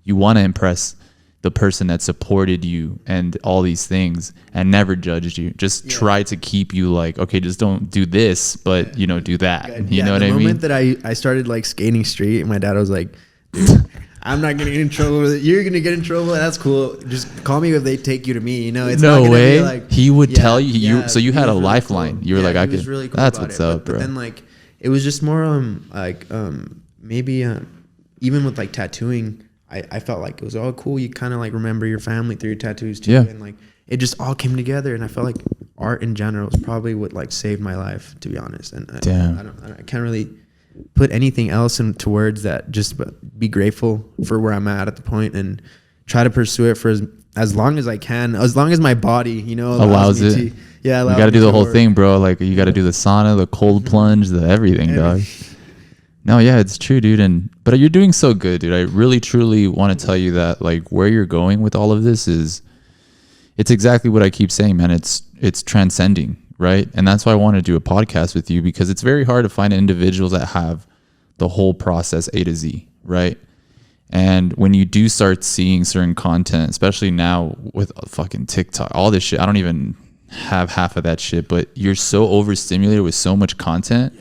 want to impress the person that supported you and all these things and never judged you. Just try to keep you like, okay, just don't do this, but you know, do that. You know what I mean? The moment that I started like skating street, my dad was like, dude, I'm not gonna get in trouble with it. You're gonna get in trouble. That's cool. Just call me if they take you to me. You know, it's no not gonna way. Be like, he would tell you. So you had a really lifeline. Cool. You were like, I could. really cool that's what's up, bro. But then like, it was just more maybe even with like tattooing, I felt like it was all cool. You kind of like remember your family through your tattoos too, and like it just all came together. And I felt like art in general is probably what like saved my life, to be honest. And I can't really put anything else into words that just be grateful for where I'm at the point, and try to pursue it for as long as I can, as long as my body, you know, allows it. You got to do the whole thing, bro. Like you got to do the sauna, the cold plunge, the everything, dog. No, yeah, it's true, dude. But you're doing so good, dude. I really, truly want to tell you that like where you're going with all of this it's exactly what I keep saying, man. It's transcending, right? And that's why I want to do a podcast with you, because it's very hard to find individuals that have the whole process A to Z, right? And when you do start seeing certain content, especially now with fucking TikTok, all this shit, I don't even have half of that shit, but you're so overstimulated with so much content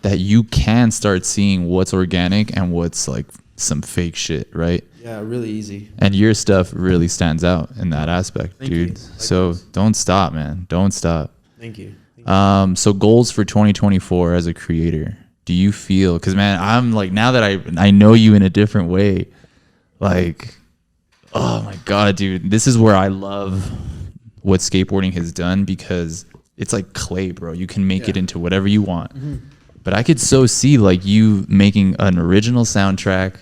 that you can start seeing what's organic and what's like some fake shit, right? Yeah, really easy. And your stuff really stands out in that aspect, dude. So don't stop, man. Don't stop. Thank you. So goals for 2024 as a creator. Do you feel, because man, I'm like, now that I know you in a different way, like, oh my God, dude, this is where I love what skateboarding has done, because it's like clay, bro. You can make it into whatever you want. But I could so see like you making an original soundtrack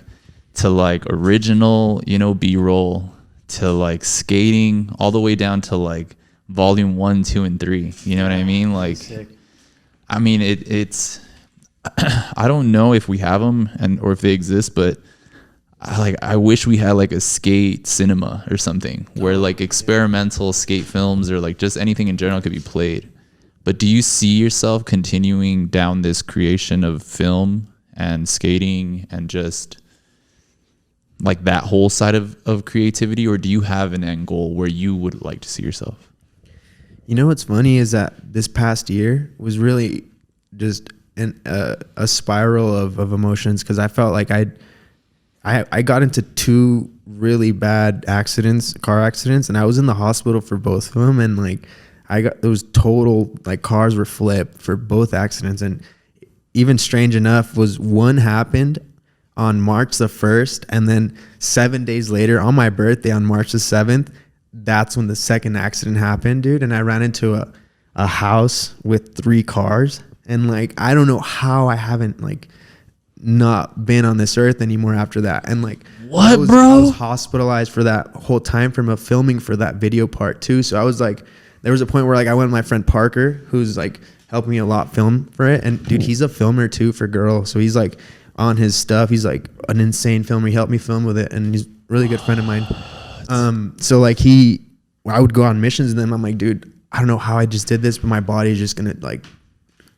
to like original, you know, B-roll to like skating all the way down to like volume 1, 2, and 3. You know what I mean? Like, Sick. I mean, it's, I don't know if we have them or if they exist, but I wish we had like a skate cinema or something where like experimental skate films or like just anything in general could be played. But do you see yourself continuing down this creation of film and skating and just like that whole side of creativity? Or do you have an end goal where you would like to see yourself? You know what's funny is that this past year was really just a spiral of emotions, because I felt like I got into 2 really bad car accidents, and I was in the hospital for both of them, and like it was total, like cars were flipped for both accidents. And even strange enough was one happened on March the 1st, and then 7 days later on my birthday on March the 7th, that's when the second accident happened, dude. And I ran into a house with 3 cars, and like I don't know how I haven't like not been on this earth anymore after that. And like what, I bro? was hospitalized for that whole time from a filming for that video part too. So I was like, there was a point where like I went with my friend Parker, who's like helped me a lot film for it. And dude, he's a filmer too for girls. So he's like on his stuff. He's like an insane filmer. He helped me film with it, and he's a really good friend of mine. So like I would go on missions with him. I'm like, dude, I don't know how I just did this, but my body is just gonna like.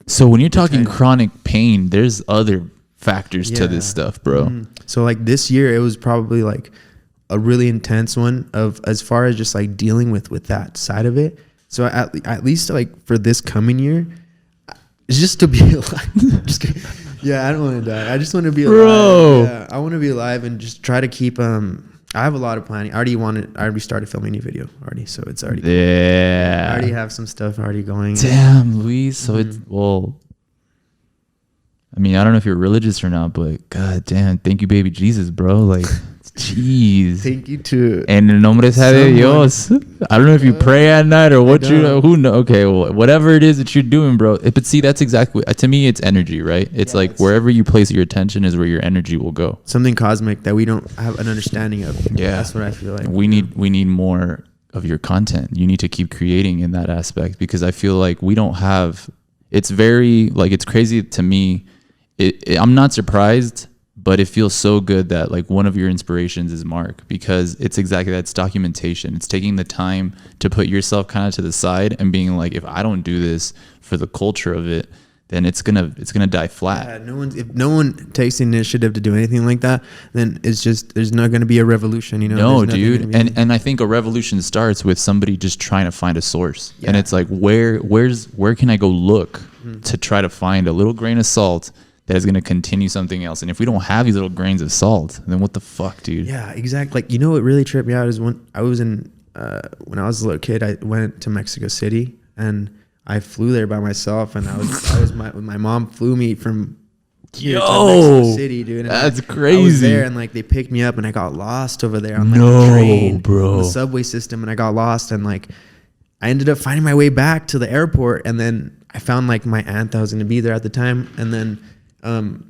So when you're talking chronic pain, there's other factors to this stuff, bro. So like this year, it was probably like a really intense one of as far as just like dealing with that side of it. So at least like for this coming year, it's just to be alive. Just kidding. Yeah, I don't want to die. I just want to be alive. Bro. Yeah, I want to be alive and just try to keep I have a lot of planning. I already started filming a new video already, so it's already. Yeah. I already have some stuff already going. Damn, Luis. So it's I mean, I don't know if you're religious or not, but god damn, thank you, baby Jesus, bro. Like, jeez. Thank you too. En el nombre de Dios. I don't know if you pray at night or what who know. Okay, well, whatever it is that you're doing, bro. But see, that's exactly, to me, it's energy, right? It's like wherever you place your attention is where your energy will go. Something cosmic that we don't have an understanding of. Yeah. That's what I feel like. We need more of your content. You need to keep creating in that aspect, because I feel like we don't have, it's very, like, it's crazy to me. I'm not surprised, but it feels so good that like one of your inspirations is Mark, because it's exactly that. It's documentation. It's taking the time to put yourself kind of to the side and being like, if I don't do this for the culture of it, then it's gonna die flat. Yeah, if no one takes the initiative to do anything like that, then it's just, there's not gonna be a revolution, you know? No, dude. And I think a revolution starts with somebody just trying to find a source. Yeah. And it's like, where can I go look to try to find a little grain of salt that is going to continue something else? And if we don't have these little grains of salt, then what the fuck, dude? Yeah, exactly. Like, you know what really tripped me out is when I was when I was a little kid, I went to Mexico City, and I flew there by myself, and my mom flew me from here to Mexico City, dude. And that's crazy. I was there, and like they picked me up, and I got lost over there on like the train, bro, on the subway system, and I got lost, and like I ended up finding my way back to the airport, and then I found like my aunt that was going to be there at the time, and then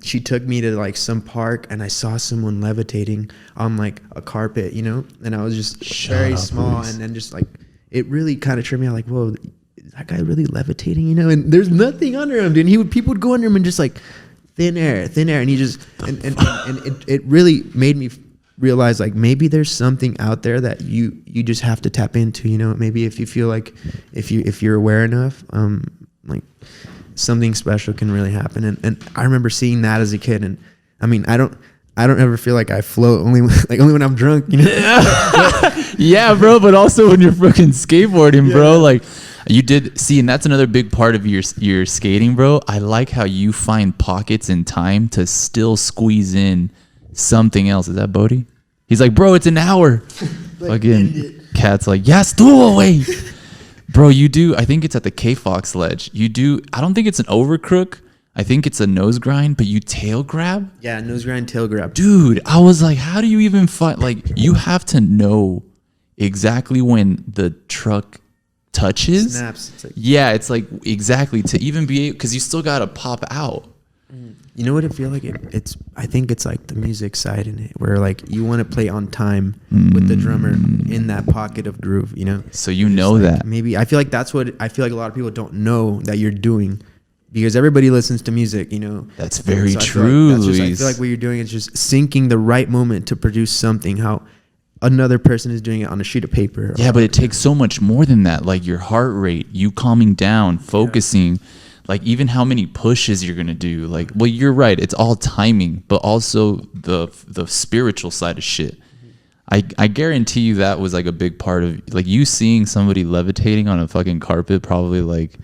she took me to like some park, and I saw someone levitating on like a carpet, you know, and I was just very small, and then just like it really kind of tripped me out, like, whoa, is that guy really levitating, you know? And there's nothing under him, dude. And people would go under him and just like thin air, and he just and it really made me realize like maybe there's something out there that you just have to tap into, you know? Maybe if you feel like if you're aware enough, like something special can really happen. And I remember seeing that as a kid, and I mean, I don't ever feel like I float only when I'm drunk, you know? Yeah, bro, but also when you're fucking skateboarding, bro, like you did see, and that's another big part of your skating, bro. I like how you find pockets in time to still squeeze in something else. Is that Bodie? He's like, bro, it's an hour. Fucking cat's like, yes, do away. Bro, you do, I think it's at the K-Fox ledge. You do, I don't think it's an overcrook. I think it's a nose grind, but you tail grab? Yeah, nose grind, tail grab. Dude, I was like, how do you even find, like, you have to know exactly when the truck touches. Snaps. Yeah, it's like, exactly, to even be, because you still got to pop out. You know what I feel like? I think it's like the music side in it, where like you want to play on time with the drummer in that pocket of groove, you know? So you know like, that. Maybe I feel like that's what I feel like a lot of people don't know that you're doing, because everybody listens to music, you know? That's very true, Luis. I feel like what you're doing is just syncing the right moment to produce something, how another person is doing it on a sheet of paper. Yeah, but it takes so much more than that. Like your heart rate, you calming down, focusing. Yeah. Like even how many pushes you're gonna do. Like, well, you're right. It's all timing, but also the spiritual side of shit. I guarantee you that was like a big part of like you seeing somebody levitating on a fucking carpet, probably like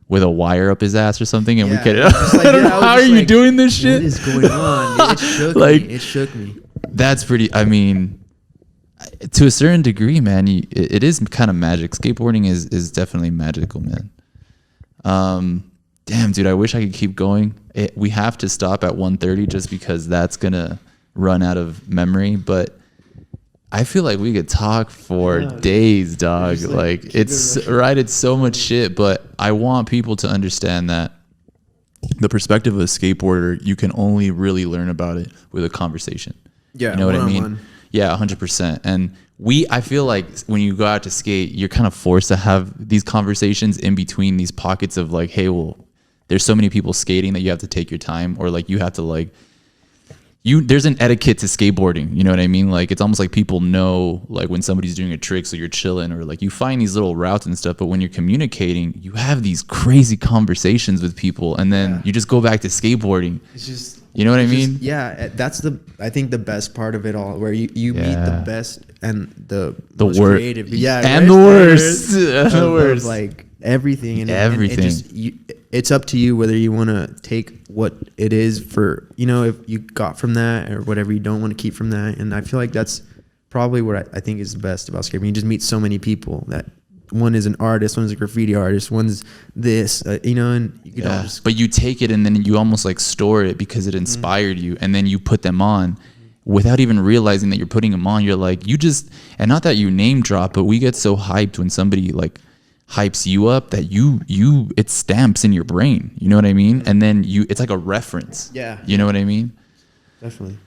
with a wire up his ass or something, and we could. How are you doing this shit? What is going on? It shook me. It shook me. That's pretty. I mean, to a certain degree, man, it is kind of magic. Skateboarding is definitely magical, man. Damn, dude, I wish I could keep going. We have to stop at 1:30 just because that's going to run out of memory. But I feel like we could talk for days, dog. Like it's so much shit. But I want people to understand that the perspective of a skateboarder, you can only really learn about it with a conversation. Yeah, you know what I mean? Yeah, 100%. And I feel like when you go out to skate, you're kind of forced to have these conversations in between these pockets of like, hey, well, there's so many people skating that you have to take your time, or like you have to like there's an etiquette to skateboarding, you know what I mean? Like it's almost like people know like when somebody's doing a trick, so you're chilling, or like you find these little routes and stuff, but when you're communicating, you have these crazy conversations with people, and then you just go back to skateboarding. It's just, you know what I mean? That's I think the best part of it all, where you meet the best and the most worst, creative, and the worst, the worst, like everything and everything. And it's up to you whether you want to take what it is for, you know, if you got from that or whatever you don't want to keep from that. And I feel like that's probably what I think is the best about skateboarding. You just meet so many people that one is an artist, one's a graffiti artist, one's this, you know, and you could all just. But you take it and then you almost like store it because it inspired you, and then you put them on without even realizing that you're putting them on. You're like, and not that you name drop, but we get so hyped when somebody like hypes you up that it stamps in your brain, you know what I mean? And then it's like a reference. Yeah. You know what I mean? Definitely.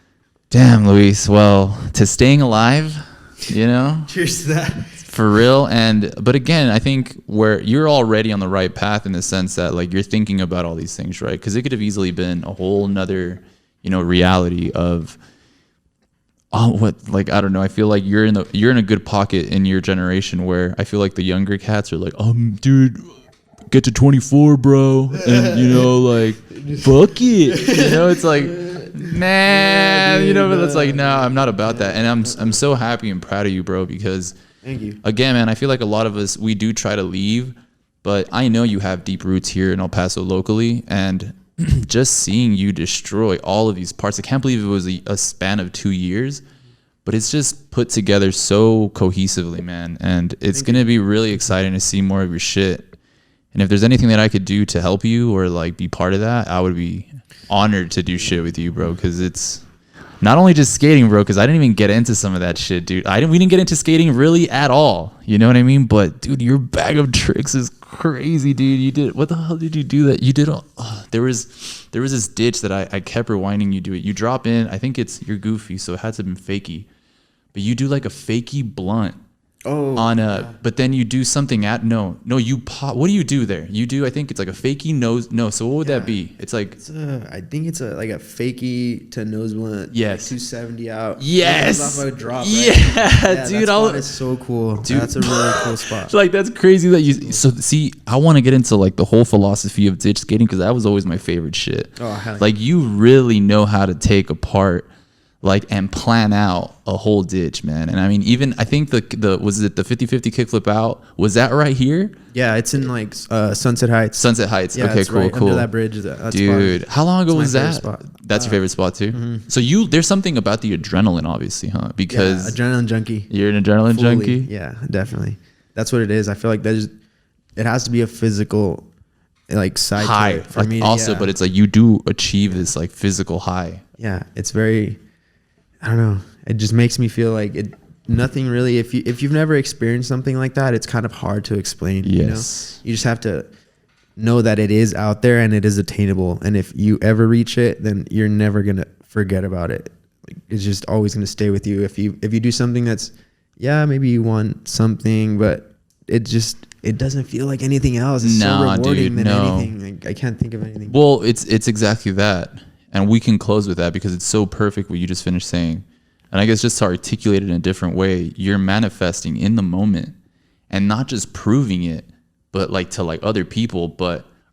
Damn, Luis. Well, to staying alive, you know? Cheers to that. For real. But again, I think where you're already on the right path in the sense that like you're thinking about all these things, right? Because it could have easily been a whole nother, you know, reality of I don't know. I feel like you're in a good pocket in your generation, where I feel like the younger cats are like, dude, get to 24, bro, and you know, like, fuck it, you know, it's like, man, you know, but it's like, no, I'm not about that, and I'm so happy and proud of you, bro, because thank you. Again, man, I feel like a lot of us, we do try to leave, but I know you have deep roots here in El Paso locally, and just seeing you destroy all of these parts. I can't believe it was a span of 2 years, but it's just put together so cohesively, man. And it's going to be really exciting to see more of your shit. And if there's anything that I could do to help you or like be part of that, I would be honored to do shit with you, bro. Cause it's not only just skating, bro, cause I didn't even get into some of that shit, dude. We didn't get into skating really at all. You know what I mean? But dude, your bag of tricks is crazy, dude. What the hell did you do that? You did there was this ditch that I kept rewinding you do it. You drop in, I think you're goofy, so it had to have been fakey. But you do like a fakey blunt. But then you do something you pop. What do you do there? You do, I think it's like a fakey nose. No, so what would that be? It's like, I think it's like a fakey to nose blunt. Yes. 270 out. Yes. Off a drop, right? Yeah, dude. It's so cool. Dude, that's a really cool spot. Like, that's crazy that so see, I want to get into like the whole philosophy of ditch skating, because that was always my favorite shit. Oh, hell yeah. Like, you really know how to take apart and plan out a whole ditch, man. And I mean, even I think was it the 50-50 kickflip out? Was that right here? Yeah, it's in like Sunset Heights. Sunset Heights. Yeah, okay, cool. Under that bridge. That's dude, how long ago was that? Spot. That's your favorite spot too. Mm-hmm. So there's something about the adrenaline, obviously, huh? Because adrenaline junkie. You're an adrenaline junkie. Yeah, definitely. That's what it is. I feel like it has to be a physical like side high to it for me. Also, but it's like you do achieve this like physical high. Yeah, it's very. I don't know. It just makes me feel like nothing really. If you've never experienced something like that, it's kind of hard to explain. Yes. You know? You just have to know that it is out there and it is attainable. And if you ever reach it, then you're never going to forget about it. Like, it's just always going to stay with you. If you do something that's, yeah, maybe you want something, but it doesn't feel like anything else. It's so rewarding than anything. I can't think of anything. Well, it's exactly that. And we can close with that because it's so perfect what you just finished saying. And I guess just to articulate it in a different way, you're manifesting in the moment and not just proving it, but like to like other people,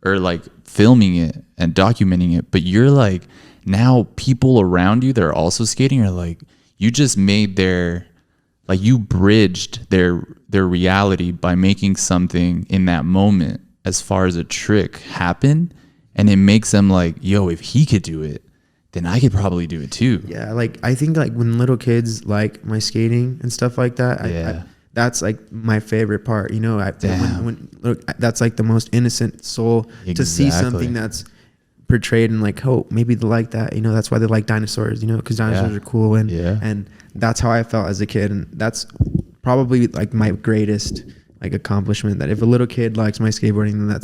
or like filming it and documenting it. But you're like, now people around you that are also skating are like, you just made you bridged their reality by making something in that moment as far as a trick happen. And it makes them like, yo, if he could do it, then I could probably do it too. Yeah, like I think like when little kids like my skating and stuff like that, I that's like my favorite part. You know, that's like the most innocent soul to see something that's portrayed and like, oh, maybe they like that. You know, that's why they like dinosaurs. You know, because dinosaurs are cool, and that's how I felt as a kid, and that's probably like my greatest like accomplishment. That if a little kid likes my skateboarding, then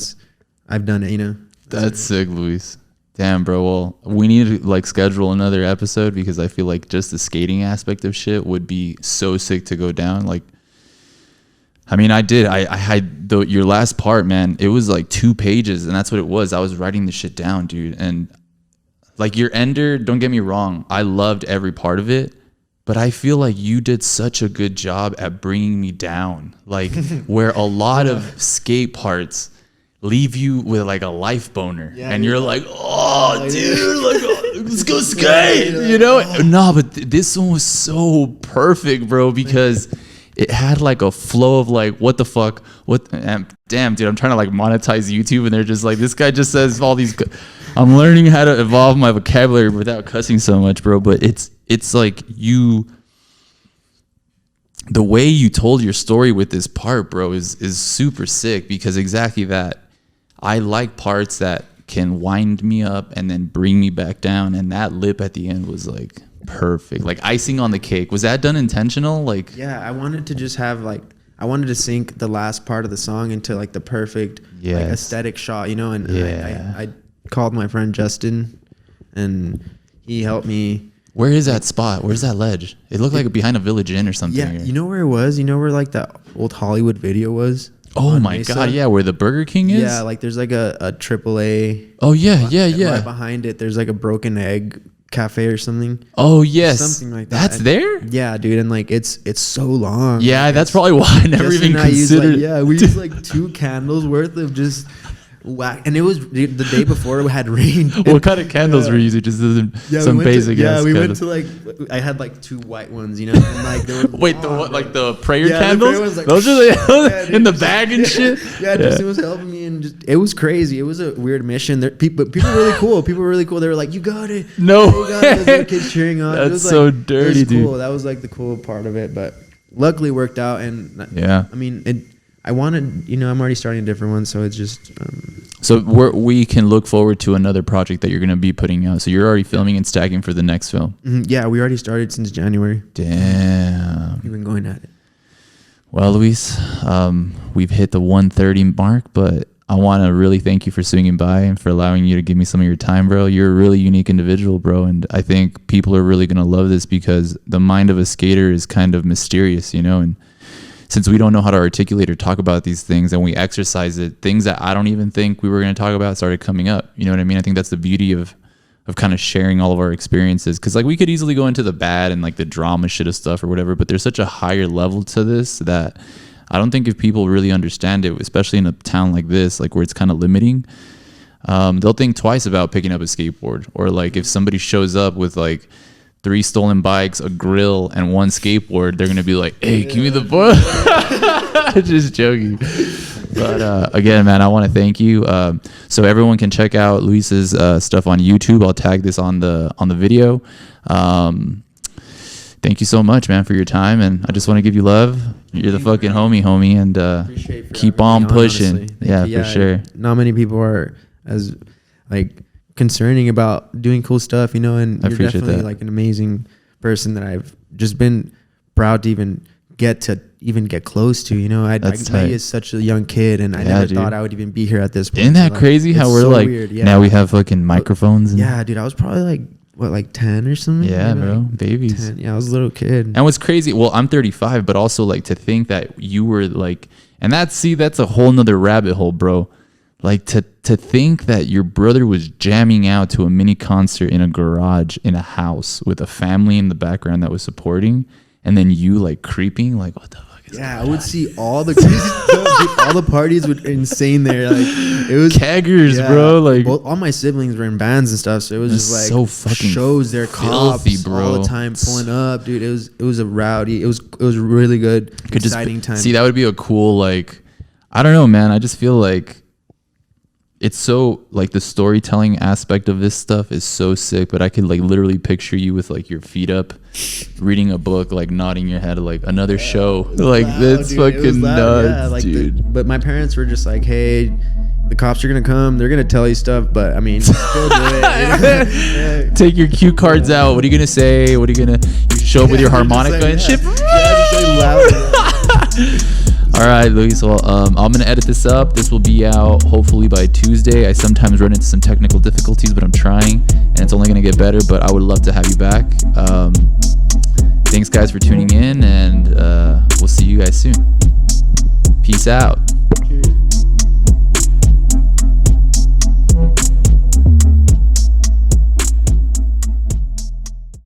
I've done it. You know. That's sick, Luis. Damn, bro. Well, we need to like schedule another episode because I feel like just the skating aspect of shit would be so sick to go down. Like, I mean, I had your last part, man. It was like 2 pages, and that's what it was. I was writing the shit down, dude. And like your ender, don't get me wrong, I loved every part of it, but I feel like you did such a good job at bringing me down. Like where a lot of skate parts leave you with like a life boner, and you're like, oh, dude, like, let's go skate, you know? No, but this one was so perfect, bro, because it had like a flow of like, what the fuck, damn, dude, I'm trying to like monetize YouTube, and they're just like, this guy just says all these. I'm learning how to evolve my vocabulary without cussing so much, bro. But it's like the way you told your story with this part, bro, is super sick, because exactly that. I like parts that can wind me up and then bring me back down, and that lip at the end was like perfect, like icing on the cake. Was that done intentional? Like, yeah, I wanted to just have like, I wanted to sync the last part of the song into like the perfect like aesthetic shot, you know. And I called my friend Justin, and he helped me. Where is that spot? Where's that ledge? It looked like behind a Village Inn or something. Yeah, you know where it was? You know where like that old Hollywood video was? Oh my God, yeah, where the Burger King is? Yeah, like there's like a AAA. Oh yeah. Right behind it, there's like a Broken Egg cafe or something. Oh yes, something like that. That's there? Yeah, dude, and like it's so long. Yeah, that's probably why I never even considered. We used like 2 candles worth of just whack, and it was the day before it had rained. What kind of candles were you using? Just some basic. We went to like, I had like 2 white ones, you know. And like they were wait, like the prayer candles? Like, those are in the bag and shit. Justin was helping me, and just it was crazy. It was a weird mission. People were really cool. They were like, "You got it." No, you got it. There were kids cheering on. That's it was so like, dirty, it was cool. dude. That was like the cool part of it, but luckily worked out. And yeah, I mean, I wanted, you know, I'm already starting a different one, so it's just. So we can look forward to another project that you're going to be putting out. So you're already filming and stacking for the next film. Yeah, we already started since January. Damn. We've been going at it. Well, Luis, we've hit the 1:30 mark, but I want to really thank you for swinging by and for allowing you to give me some of your time, bro. You're a really unique individual, bro, and I think people are really going to love this because the mind of a skater is kind of mysterious, you know, and since we don't know how to articulate or talk about these things and we exercise it, things that I don't even think we were going to talk about started coming up. You know what I mean? I think that's the beauty of kind of sharing all of our experiences. Because like we could easily go into the bad and like the drama shit of stuff or whatever, but there's such a higher level to this that I don't think if people really understand it, especially in a town like this, like where it's kind of limiting, they'll think twice about picking up a skateboard. Or like if somebody shows up with like 3 stolen bikes, a grill, and 1 skateboard, they're gonna be like, "Hey, give me the book." Just joking. But again, man, I want to thank you. So everyone can check out Luis's stuff on YouTube. I'll tag this on the video. Thank you so much, man, for your time, and I just want to give you love. You're the fucking homie, and keep on pushing. Yeah, for sure. Not many people are as like concerning about doing cool stuff, you know, and you're definitely like an amazing person that I've just been proud to even get to even get close to. You know, I That's met tight. you as such a young kid, and I Yeah, never dude. thought I would even be here at this point. Isn't that Like, crazy how it's we're so like weird, yeah. now we have fucking microphones and Yeah, dude, I was probably like what, like 10 or something. yeah, Maybe bro, like babies. 10. Yeah, I was a little kid. And what's crazy, well, I'm 35, but also like to think that you were like, and that's a whole nother rabbit hole, bro. Like to think that your brother was jamming out to a mini concert in a garage in a house with a family in the background that was supporting, and then you like creeping, like what the fuck is Yeah, going I would on? see all the crazy stuff. Dude, all the parties were insane there. Like it was Keggers, yeah, bro. Like all my siblings were in bands and stuff, so it was That's just like so fucking shows their filthy, cops bro. all the time pulling up, dude. It was a rowdy. It was really good, could exciting just time. see that would be a cool like, I don't know, man. I just feel like it's so like the storytelling aspect of this stuff is so sick, but I could like literally picture you with like your feet up reading a book, like nodding your head, like another show. Like Wow, that's dude, it was fucking loud, nuts, yeah, like dude. but my parents were just like, hey, the cops are gonna come. They're gonna tell you stuff, but I mean, still do it. Yeah. Take your cue cards out. What are you gonna say? What are you gonna show up with your harmonica and shit? Yeah, just say loud. All right, Luis. Well, I'm gonna edit this up. This will be out hopefully by Tuesday. I sometimes run into some technical difficulties, but I'm trying, and it's only gonna get better. But I would love to have you back. Thanks, guys, for tuning in, and we'll see you guys soon. Peace out.